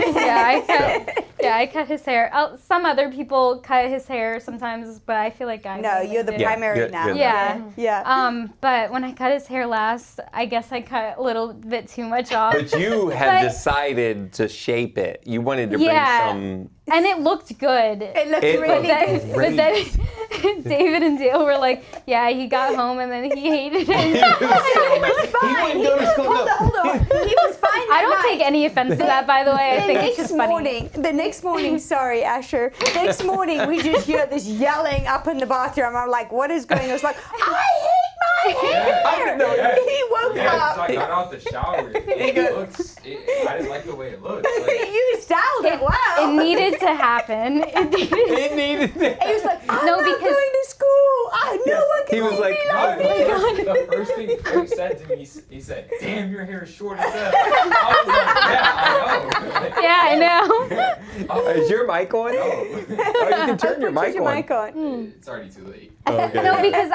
I cut his hair. Some other people cut his hair sometimes, but I feel like guys. No, mainly you're the do. primary you're- now. you're the- Yeah. Yeah. But when I cut his hair last, I guess I cut a little bit too much off. But you had But- decided to shape it. You wanted to bring Yeah. some. And it looked good. It looked It really looked good. But then David and Dale were like, yeah, he got home and then he hated it. He was so mad. He wouldn't go to school. Hold on. He was fine. I don't take any offense to that, by the way. I think it's just funny. The next morning, sorry, Asher. Next morning, we just hear this yelling up in the bathroom. I'm like, what is going on? It's like, I hate my hair. I didn't know. He woke Yeah, so up. I got out the shower. I didn't like the way it looked. Like, You styled it. Wow. It needed to happen. It needed. It needed to. He was like, I'm No, not because- going to school. I no one can He was see like, me "Oh like my this." the first thing Frank said to me, he said, "Damn, your hair is short as hell." I was like, "Yeah, I know." Oh, is your mic on? Oh, you can turn your Put mic your on. mic on. It's already too late. Okay. No, because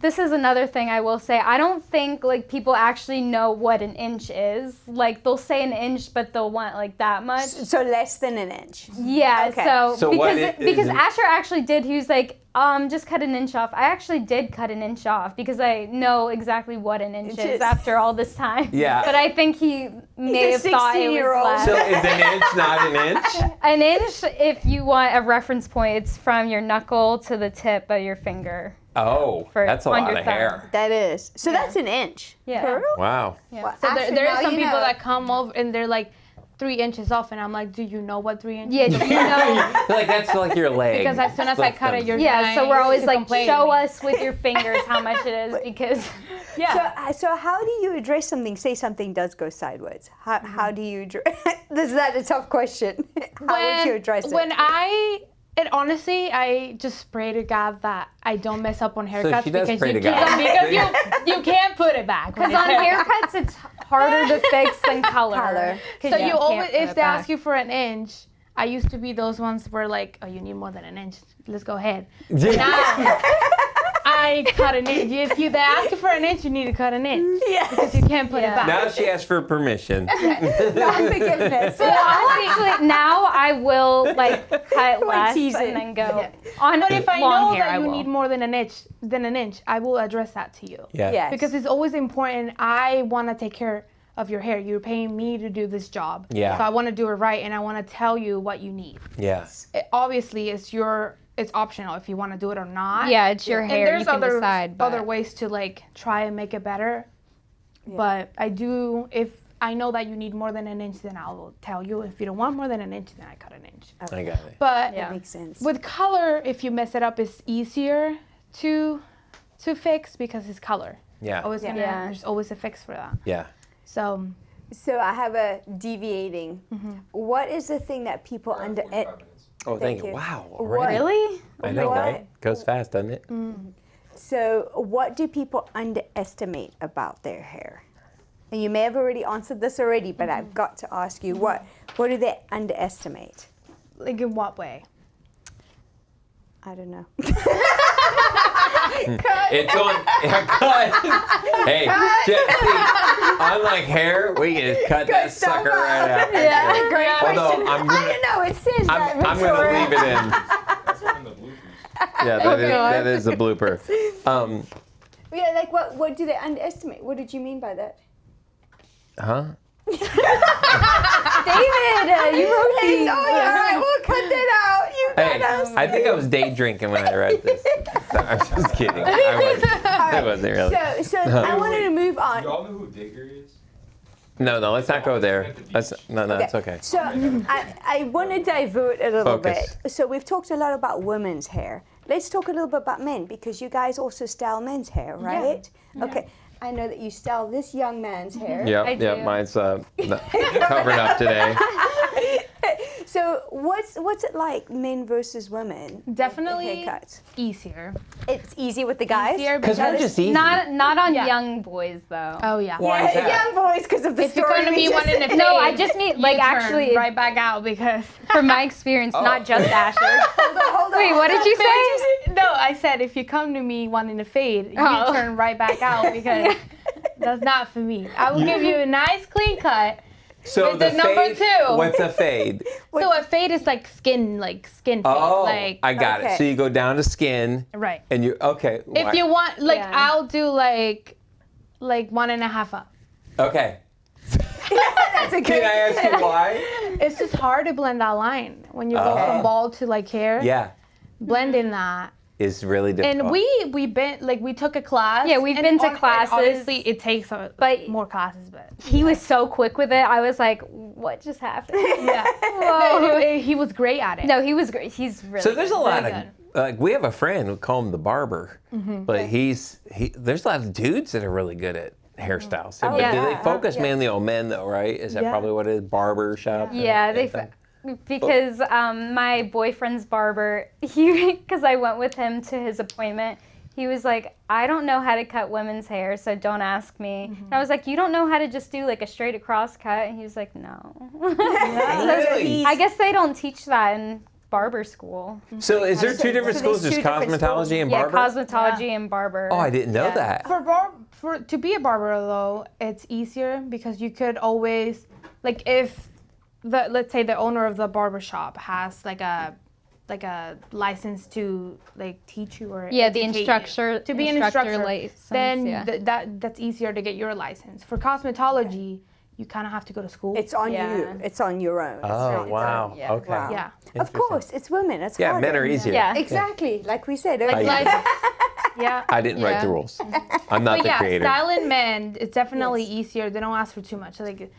this is another thing I will say. I don't think like people actually know what an inch is. Like they'll say an inch, but they'll want like that much. So less than an inch. Yeah, Okay. So what because is- Asher actually did. He was like, just cut an inch off. I actually did cut an inch off because I know exactly what an inch is Inches. after all this time. Yeah. But I think he may a have thought it was 16-year-old. less. So is an inch not an inch? An inch, if you want a reference point, it's from your knuckle to the tip of your finger. Oh, For- that's a on lot your of thum. hair. That is. So that's an inch. Yeah. For real? Wow. Yeah. Well, So Asher, there now are some you people know. that come over and they're like 3 inches off, and I'm like, do you know what 3 inches? Yeah, do you know? Like that's like your leg. Because as soon as I cut it, you're Yeah, so dying we're always to like, complain show to me. us with your fingers how much it is because. Yeah. So how do you address something? Say something does go sideways. How do you address? Is that a tough question? How would you address it? When honestly, I just pray to God that I don't mess up on haircuts she does because pray you to God. because you can't put it back. Because on haircuts, it's harder to fix than color. So you always, if they ask you for an inch, I used to be those ones where like, oh, you need more than an inch. Let's go ahead. Now, I cut an inch. If they ask you for an inch, you need to cut an inch. Yeah. Because you can't put it back. Now she asks for permission. Forgiveness. So actually, now I will like cut less and then go on. But if I long know hair, that you will. need more than an inch, I will address that to you. Yeah. Yes. Because it's always important. I want to take care of your hair. You're paying me to do this job. Yeah. So I want to do it right, and I want to tell you what you need. Yes. Obviously, it's optional if you want to do it or not. Yeah, it's your hair. And there's you can decide. But other ways to like try and make it better. Yeah. But I do, if I know that you need more than an inch, then I will tell you. If you don't want more than an inch, then I cut an inch. Okay. I got it. But That makes sense. with color, if you mess it up, it's easier to fix because it's color. Yeah. There's always a fix for that. Yeah. So I have a deviating. What is the thing that people Oh, thank you. you. Wow. What- Really? I know, What? right? Goes fast, doesn't it? So what do people underestimate about their hair? And you may have already answered this already, but I've got to ask you, what do they underestimate? like in what way? I don't know. It's on. Cut. Hey, see, unlike hair, we can just cut that sucker right out. Yeah, great Although question. I'm I gonna, don't know. It says that. I'm gonna leave it in. That's one of the bloopers. Yeah, that is a blooper. Yeah, like what do they underestimate? What did you mean by that? Huh? David, you wrote these. All right, we'll cut that out. You Hey, got us. I think I was day drinking when I read this. No, I'm just kidding. I wasn't really. So I wanted to move Do on. y'all know who Digger is? No, let's not go there. No, it's okay. So I want to divert a little Focus. bit. So we've talked a lot about women's hair. Let's talk a little bit about men because you guys also style men's hair, right? Yeah. Okay. I know that you style this young man's hair. Yep, mine's covered up today. So what's it like, men versus women? Definitely Haircuts. easier. It's easy with the guys. Because we're just easy. Not on young boys though. Oh yeah. Why is that? Young boys because of the If you're story. going to be we one just in a said. No, I just mean like you turn actually right back out because. from my experience, not just Asher. Hold on. Wait, what did you say? No, I said if you come to me wanting to fade, you Oh. turn right back out because that's not for me. I will give you a nice clean cut. So With the number fade, 2. What's a fade? So a fade is like skin fade. Oh, like I got it. So you go down to skin, right. and you okay. If you want, like Yeah. I'll do like 1.5 up. Okay. That's a Can good. I ask you why? It's just hard to blend that line when you go from bald to like hair. Yeah, Blending that. it's really difficult. And we took a class. Yeah, we've and been to and classes. obviously, it takes But- more classes, but He was so quick with it. I was like, what just happened? yeah, Whoa. he was great at it. No, he was great. He's really So there's a good. lot Very of like we have a friend we call him the barber, but there's a lot of dudes that are really good at hairstyles. But yeah. do they focus mainly on men though, right? Is that Yeah. probably what it is? Barber shop? Yeah, because my boyfriend's barber, because I went with him to his appointment, he was like, I don't know how to cut women's hair, so don't ask me. And I was like, you don't know how to just do like a straight across cut? And he was like, no. Really? I guess they don't teach that in barber school. So is there two different so schools? there's There's two different cosmetology and Yeah, barber? cosmetology and barber. Oh, I didn't know Yeah. that. To be a barber though, it's easier because you could always, like if let's say the owner of the barber shop has like a license to like teach you or Yeah, the educate instructor you. To be an instructor, license, then yeah. that's easier to get your license. For cosmetology, you kind of have to go to school. It's on Yeah. you. It's on your own. Oh, wow. Yeah. Okay. Wow. yeah. Of course, it's women. It's Yeah, harder. men are easier. Yeah. Exactly, like we said Like earlier. license. Yeah. I didn't write Yeah. the rules. I'm not But the yeah, creator. styling men, it's definitely easier. They don't ask for too much. Like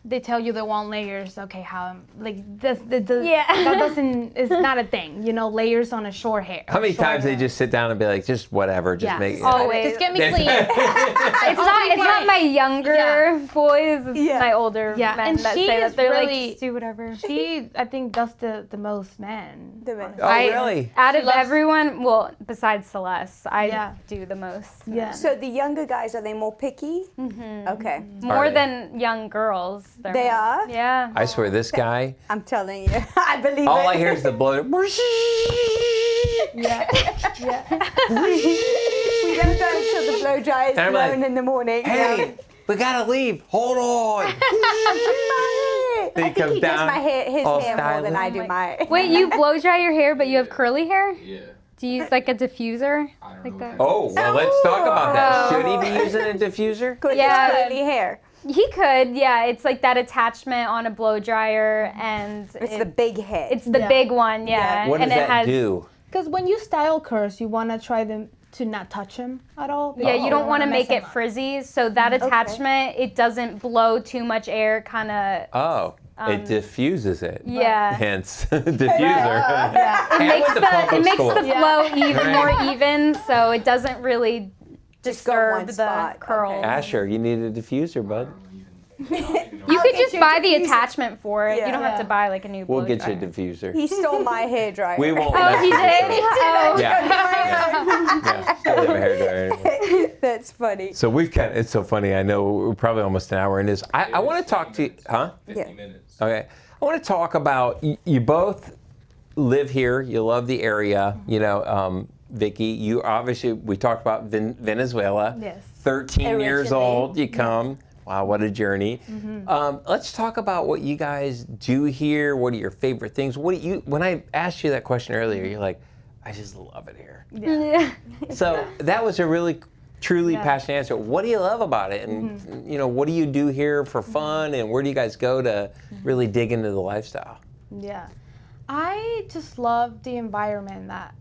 they tell you they want layers. Okay, how like this that doesn't is not a thing. You know, layers on a short hair. How many times they just sit down and be like, just whatever, just make it. Always. Just get me clean. It's not my younger boys, it's my older men and that she say is that. They're really, like, just do whatever. She, I think, does the most men. Oh, really? Out of everyone, well, besides Celeste, I do the most. Yeah. So the younger guys, are they more picky? Mm-hmm. Okay. More than young girls. They are? Yeah. I swear, this guy, I'm telling you, I believe all it. I hear is the blow. Yeah. We don't go until the blow dry is And I'm like, blown in the morning. Hey, we gotta leave. Hold on. I Then he think comes he down, does my hair, his all hair more than I do stylish. mine. Wait, you blow dry your hair, but you have curly hair? Yeah. Do you use like a diffuser? I don't Like know. that? Oh, well, let's talk about that. Oh. Should he be using a diffuser? Good, Yeah. curly hair. He could, yeah. It's like that attachment on a blow dryer, and It's the big head. it's the big one, yeah. What does and it that has, do? Because when you style curls, you want to try them to not touch them at all. Yeah, you don't want to mess make it them up. frizzy, so that attachment, it doesn't blow too much air, kind of. Oh, it diffuses it. Yeah. Hence, diffuser. It makes the flow even more Right. even, so it doesn't really Just go one disturb the spot, curls. okay. Asher, you need a diffuser, bud. You could just buy the attachment for it. Yeah. You don't have to buy like a new blow We'll get you a dryer. diffuser. He stole my hair dryer. We won't. Oh, he mess did? with it. Oh. Yeah. Yeah. Don't have a hairdryer anymore. That's funny. So we've kind of, it's so funny. I know we're probably almost an hour in this. I want to talk to you, huh? 50 minutes. Okay. I want to talk about, you both live here. You love the area. You know, Vicki, you obviously, we talked about Venezuela. Yes. 13 years Originally. old, you come. Wow, what a journey. Let's talk about what you guys do here. What are your favorite things? What do you, when I asked you that question earlier, you're like, I just love it here. Yeah. So that was a really, truly passionate answer. What do you love about it? And, you know, what do you do here for fun? And where do you guys go to really dig into the lifestyle? Yeah. I just love the environment that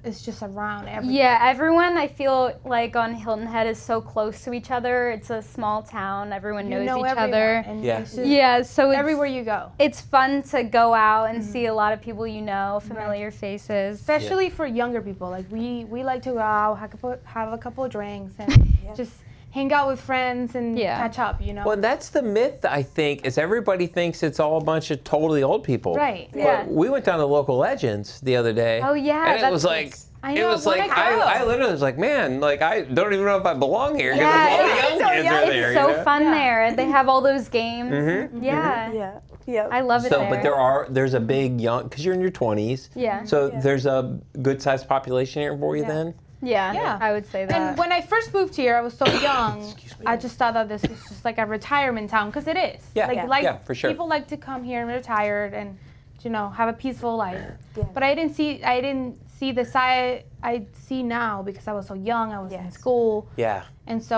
is just around everything. Yeah, everyone I feel like on Hilton Head is so close to each other. It's a small town. Everyone You knows know each everyone, other. and Yeah. it's just Yeah, so it's, everywhere you go. it's fun to go out and see a lot of people you know, familiar faces. Especially for younger people. Like we like to go out, have a couple of drinks, and just hang out with friends and catch up, you know? Well, that's the myth, I think, is everybody thinks it's all a bunch of totally old people. Right. But Yeah. we went down to Local Legends the other day. Oh, yeah, And it that's- was like, I it know, was what like, a girl. I literally was like, man, like, I don't even know if I belong here because Yeah, all the it's young so kids young. are there. It's so you know? fun there. They have all those games. Yeah. Yeah. Yeah. I love it So, there. but there's a big young, because you're in your 20s. Yeah. So there's a good sized population here for you then? Yeah, Yeah. I would say that. And when I first moved here, I was so young. I just thought that this was just like a retirement town, because it is. Yeah. Like Yeah, for sure. people like to come here and retire and, you know, have a peaceful life. Yeah. But I didn't see the side I see now because I was so young. I was in school, Yeah. and so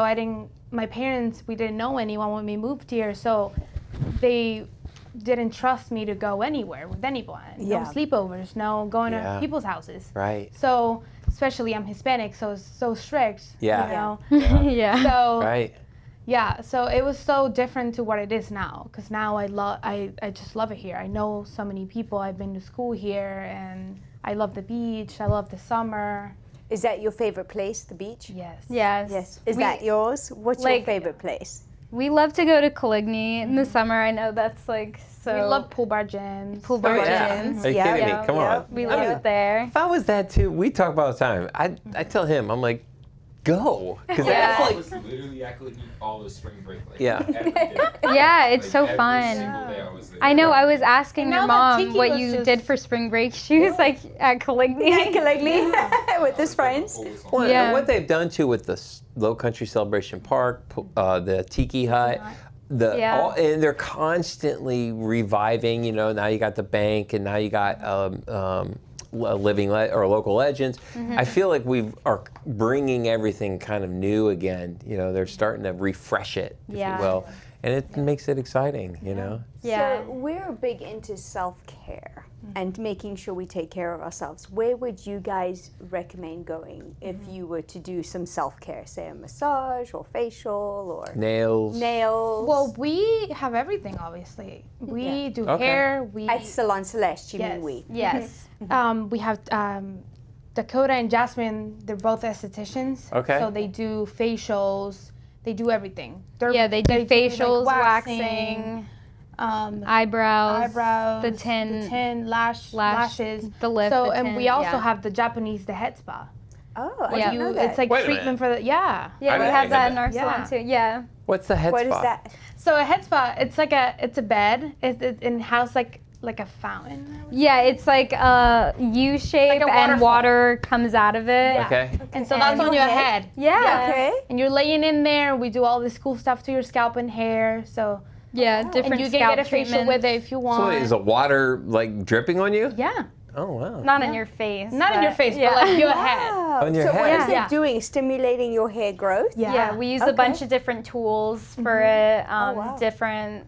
my parents, we didn't know anyone when we moved here, so they didn't trust me to go anywhere with anyone. Yeah. No sleepovers, no going Yeah. to people's houses. Right. So, especially I'm Hispanic, so it's so strict. Yeah. You know? yeah. So Right. yeah, so it was so different to what it is now, because now I just love it here. I know so many people. I've been to school here, and I love the beach. I love the summer. Is that your favorite place, the beach? Yes. Yes. Yes. Is We- that yours? What's your like- favorite place? We love to go to Coligny in the summer. I know that's like so. We love pool bar gyms. pool Oh, bar yeah. gyms. Are you Yeah. kidding me? Yeah. Come on. We I love mean, it there. if I was that too, we talk about it all the time. I tell him, I'm like, go. Because that's I like, was literally, I could eat all the spring break. Like, Yeah. every day. Yeah, it's Like, so every fun. single day I was there. I know. I was asking And your now that mom Tiki what was you just- did for spring break. She was like at Coligny. Coligny with his friends. Always on. well, and Yeah. what they've done too with the Low Country Celebration Park, the Tiki Hut, Yeah. and they're constantly reviving. You know, now you got the bank, and now you got Local Legends. I feel like we are bringing everything kind of new again. You know, they're starting to refresh it, if Yeah. you will. and it makes it exciting, you know. Yeah. So we're big into self-care and making sure we take care of ourselves. Where would you guys recommend going if you were to do some self-care, say a massage or facial or Nails. Well, we have everything, obviously. We do hair. We at Salon Celeste, you mean we? Yes. we have Dakota and Jasmine. They're both estheticians. Okay. So they do facials. They do everything. They do facials, like waxing, eyebrows, the tin, lashes, the lip. So the and tin, we also yeah. have the Japanese, the head spa. Oh, I didn't know that. It's like Wait a treatment for the Yeah, we didn't have know that in that. our salon too. Yeah. What's the head What spa? is that? So a head spa, it's a bed. It in house like a fountain. Yeah, it's like a U shape Like a and waterfall. water comes out of it. Yeah. Okay. And so that's on your head. Yeah. Okay. And you're laying in there. We do all this cool stuff to your scalp and hair. So Yeah, different and you can scalp get a facial treatments. with it if you want. So is the water like dripping on you? Yeah. Oh wow. Not in your face. Not in your face, yeah. but like your head. Wow. On your so what head. is Yeah. it doing? Stimulating your hair growth? Yeah, we use a Okay. bunch of different tools for it, wow. different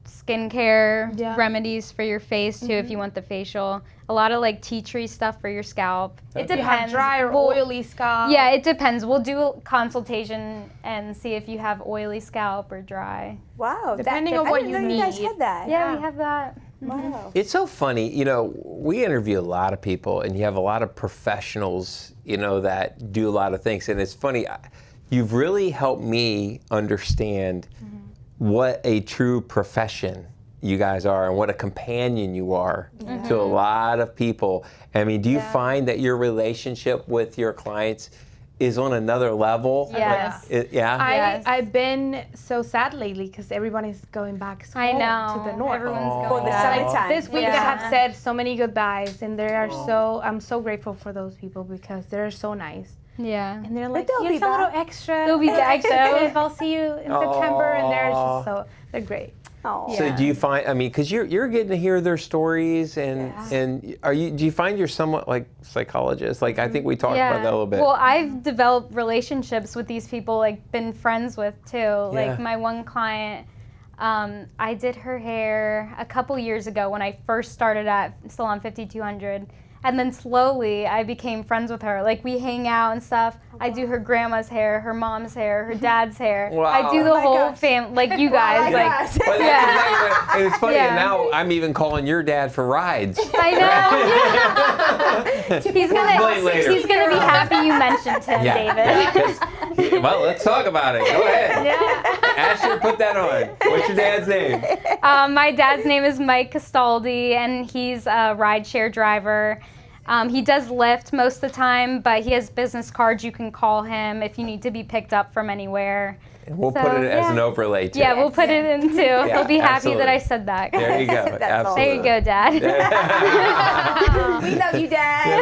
skincare remedies for your face too if you want the facial. A lot of like tea tree stuff for your scalp. It If you have depends. dry or We'll- oily scalp. Yeah, it depends. We'll do a consultation and see if you have oily scalp or dry. Wow. Depending on I what didn't you know you guys need. had that. Yeah, we have that. Wow. It's so funny, you know, we interview a lot of people and you have a lot of professionals, you know, that do a lot of things. And it's funny, you've really helped me understand what a true profession you guys are and what a companion you are to a lot of people. I mean, do you find that your relationship with your clients is on another level? Yes. Yeah? I've been so sad lately because everybody's going back I know. to the north. Everyone's For going the back. summertime. This week Yeah. they have said so many goodbyes, and they are I'm so grateful for those people because they're so nice. Yeah. And they're like, they'll be here's a little back. extra. They'll be back, though. I'll see you in September, and they're just they're great. Oh. So do you find, I mean, because you're getting to hear their stories and do you find you're somewhat like psychologists? Like I think we talked about that a little bit. Well, I've developed relationships with these people, like been friends with too. Yeah. Like my one client, I did her hair a couple years ago when I first started at Salon 5200. And then slowly I became friends with her. Like we hang out and stuff. I do her grandma's hair, her mom's hair, her dad's hair. Wow. I do the whole fam, like you guys. Like Well, that's Yeah. exactly what- and it's funny, Yeah. and now I'm even calling your dad for rides. I know. he's Later. gonna be happy you mentioned him, David. Well, let's talk about it. Go ahead. Asher, put that on. What's your dad's name? My dad's name is Mike Castaldi, and he's a rideshare driver. He does Lyft most of the time, but he has business cards. You can call him if you need to be picked up from anywhere. And we'll So, put it as yeah. an overlay too. Yeah, we'll put it in too. He'll be happy absolutely. that I said that. There you go. That's Absolutely. There you go, Dad. We love you, Dad.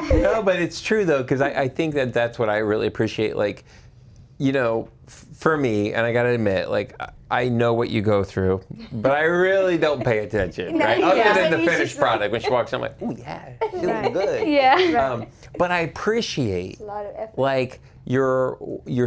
Love you. No, but it's true though, because I think that's what I really appreciate. Like, you know, for me, and I gotta admit, like, I know what you go through, but I really don't pay attention, right? Other than the finished product. When she walks in, I'm like, oh yeah, she's looking good. Yeah. But I appreciate, A lot of effort. like, your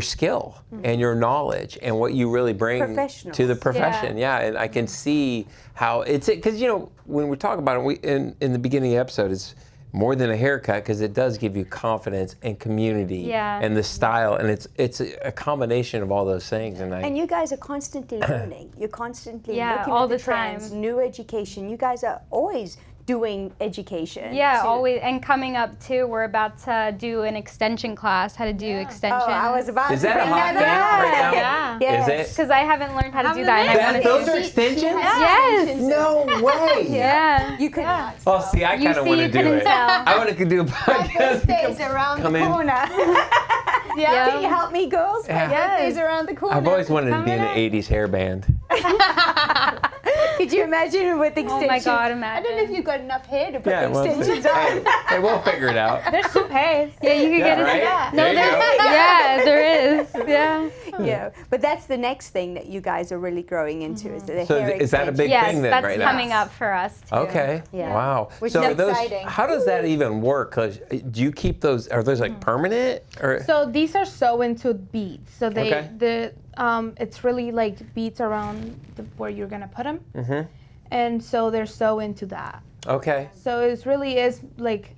skill and your knowledge and what you really bring to the profession. Yeah, and I can see how it's, because, you know, when we talk about it, in the beginning of the episode, it's more than a haircut, because it does give you confidence and community and the style, and it's a combination of all those things. And you guys are constantly learning. You're constantly looking all at the the time. trends, new education. You guys are always doing education. Yeah, too. always. And coming up too, we're about to do an extension class, how to do extension. Oh, I was about Is to that a bring hot thing that right now? Yeah. Yes. Is it? Because I haven't learned how to do that. And I want Those to are extensions? Yes. No way. Yeah. You could not. Oh, see, I You kind of see, want to you do couldn't it. tell. I want to do a podcast. Birthday's around Come the in. corner. Can you help me, girls? My birthday's around the corner. I've always wanted to be in an 80s hair band. Could you imagine with extensions? Oh my God, I don't know if imagine. you've got enough hair to put Yeah, the well, extensions on. hey, we'll figure it out. There's toupees. Yeah, you could Yeah, get it. right? No, There you go. yeah, there is. Yeah. Yeah, but that's the next thing that you guys are really growing into is the So hair is that a big Yes, thing then that's right now? coming up for us too. Okay. Yeah. Wow. Which so is are those, exciting. how does that even work? 'Cause do you keep those? Are those like permanent or? So these are sewn into beads. So they Okay. it's really like beads around where you're gonna put them. And so they're so into that. Okay. So it really is like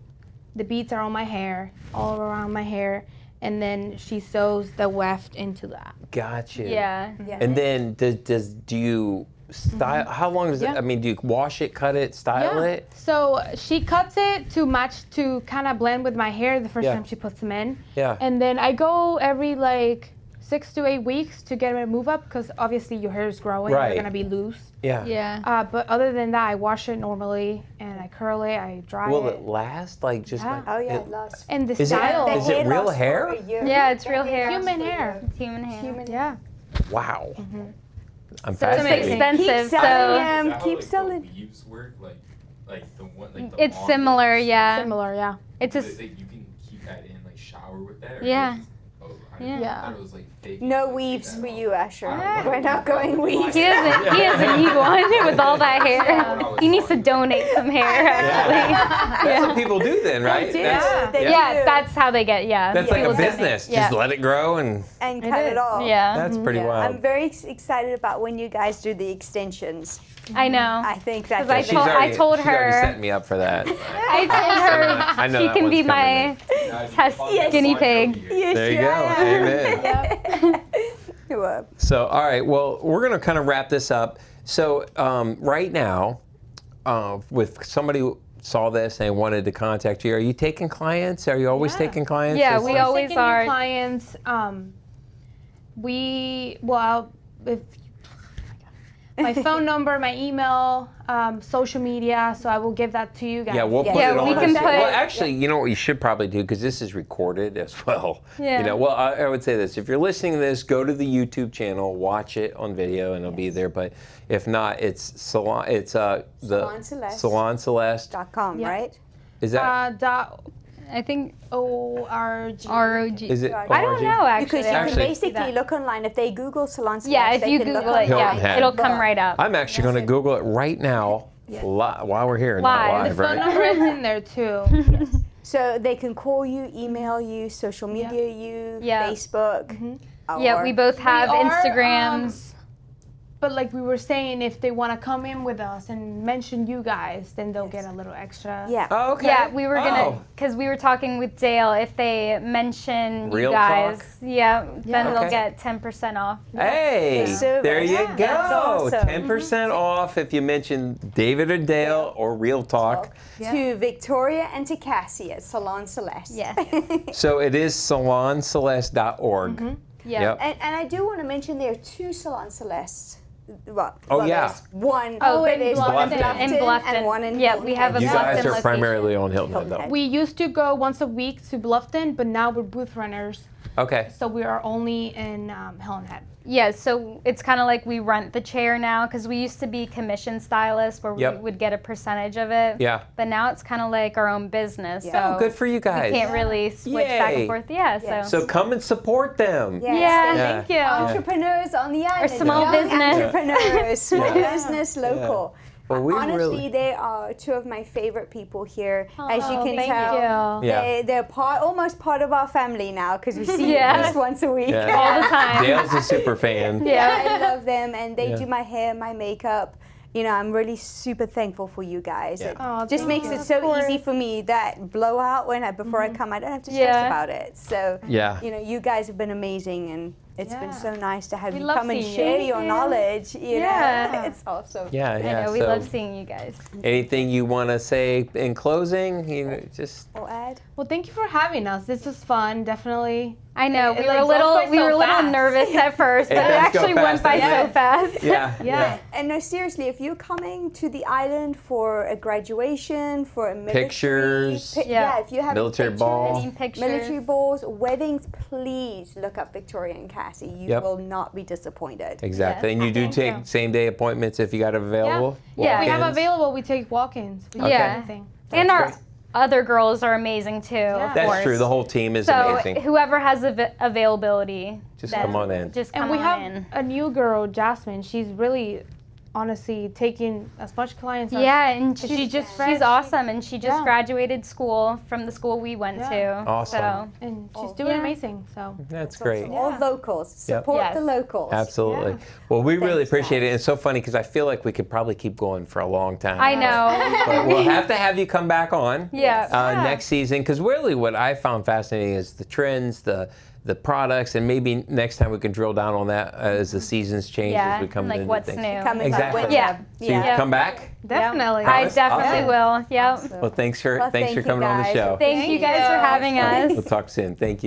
the beads are on my hair, all around my hair, and then she sews the weft into that. Gotcha. Yeah. And then do you style? How long does it? I mean, do you wash it, cut it, style it? So she cuts it to match to kind of blend with my hair the first time she puts them in. Yeah. And then I go every like 6 to 8 weeks to get a move up because obviously your hair is growing. Right. You're gonna be loose. Yeah. Yeah. But other than that, I wash it normally and I curl it. I dry Will it. it last? Like just like Oh yeah, it lasts. And the Is it- style. is it real lasts for hair? a year. Yeah, it's real hair. Human hair. It's human hair. Yeah. wow. I'm So it's fascinated. expensive. Keep selling So them. Is that how, Keep like, selling. The weaves work, like the one, like the it's long similar. ones? Yeah. Similar, yeah. It's a. You can keep that in, like shower with that. Or Yeah. just- I Yeah. thought it was like fake. No like, weaves take for that you, off. Asher. I We're not going weaves. He doesn't need one with all that hair. He needs to donate some hair. Actually. That's what people do then, right? do. That's, They Yeah, do. that's how they get. Yeah. that's like a People donate. business. Yeah. Just let it grow and And cut it off. Yeah. that's pretty Yeah, wild. I'm very excited about when you guys do the extensions. I know. I think that's 'Cause I She's told- already, told she's already her- set me up for that. I told her I know she that can one's be coming my test guinea pig. Yes, There you I go. am. Amen. Well, So, all right. Well, we're going to kind of wrap this up. So, right now, with somebody who saw this and wanted to contact you, are you taking clients? Are you always taking clients? Yeah, Is- we always Taking new are. clients. If my phone number, my email, social media. So I will give that to you guys. Yeah, we'll put Yeah, it on. we can this. put- Well, actually, you know what you should probably do, because this is recorded as well. Yeah. You know, well, I would say this: if you're listening to this, go to the YouTube channel, watch it on video, and it'll be there. But if not, it's Salon. It's the SalonCeleste.com, .com, right? Is that? I think ORG. ROG. Is it? I don't ORG? know actually. Because you Actually- can basically look online. If they Google Salon Celeste, Yeah, if they you can look Google it, online. yeah, it'll come right up. I'm actually going to Google it right now while we're here, not Live. live, The phone right? number is in there too. So they can call you, email you, social media you, Yeah. Facebook. Yeah, or- we both have are, Instagrams. But like we were saying, if they want to come in with us and mention you guys, then they'll get a little extra. Yeah. Oh, okay. Yeah, we were gonna, Oh. because we were talking with Dale. If they mention Real you guys, talk? then Okay. they'll get 10% off. Hey, Yeah. there you Yeah, go. that's awesome. 10% off if you mention David or Dale or Real Talk. To Victoria and to Cassie at Salon Celeste. Yes. So it is salonceleste.org. Yeah. Yep. And I do want to mention there are two Salon Celestes. Well, yeah. there's one Oh, that in is Bluffton. In Bluffton. and one in Yeah, Hilton. we have a You Bluffton guys are location. primarily on Hilton, though. We used to go once a week to Bluffton, but now we're booth runners, Okay. so we are only in Hilton Head. Yeah, so it's kind of like we rent the chair now because we used to be commission stylists where Yep. we would get a percentage of it. Yeah. But now it's kind of like our own business. Yeah. So Oh, good for you guys. we can't really switch back Yay. and forth. Yeah, Yeah. so. So come and support them. Yes. Yeah, Yeah. thank you. Entrepreneurs on the island. small young business. Entrepreneurs, small Yeah. business, local. Well, we Honestly, really- they are two of my favorite people here. As you Oh, can thank tell, you. Yeah. they're almost part of our family now because we see Yeah. them at least once a week. Yeah. All the time. Dale's a super fan. Yeah. I love them, and they Yeah. do my hair, my makeup. You know, I'm really super thankful for you guys. Yeah. It Oh, just thank makes you. it so easy for me that blowout before I come, I don't have to stress Yeah. about it. So, Yeah. you know, you guys have been amazing, and it's been so nice to have We you love come and seeing share you. your knowledge. You Yeah. know, it's awesome. Yeah, yeah. I know, we so love seeing you guys. anything you want to say in closing? You know, just Or add? Well, thank you for having us. This was fun, definitely. I know, It, we like, were a goes little, by we so were a little fast. nervous at first, It but it does go actually fast, went by doesn't so it? fast. yeah. Yeah. And no, seriously, if you're coming to the island for a graduation, for a military, Pictures. yeah, if you have Military pictures, ball. Any pictures? military balls, weddings, please look up Victoria and Cassie. You Yep. will not be disappointed. Exactly. Yes. And you do Thank take you. same day appointments if you got it available? Yeah. We have Walk-ins? available. We take walk-ins. We do Yeah. anything. And our great. other girls are amazing too, of That's course. true. The whole team is So amazing. whoever has availability, Just then come on in. Just come And we on have in. a new girl, Jasmine. She's really honestly taking as much clients. Yeah, and she's awesome, and she just graduated school from the school we went to. Awesome. So. And she's doing amazing. So that's great. All locals. Support the locals. Absolutely. Yeah. Well, we really appreciate it. It's so funny because I feel like we could probably keep going for a long time. I know. But we'll have to have you come back on next season, because really what I found fascinating is the trends, the products, and maybe next time we can drill down on that as the seasons change as we come into what's things. new. Exactly. Yeah. So you come back? definitely. I definitely will. Yep. Well, thanks for coming on the show. Thank you guys for having us. We'll talk soon. Thank you.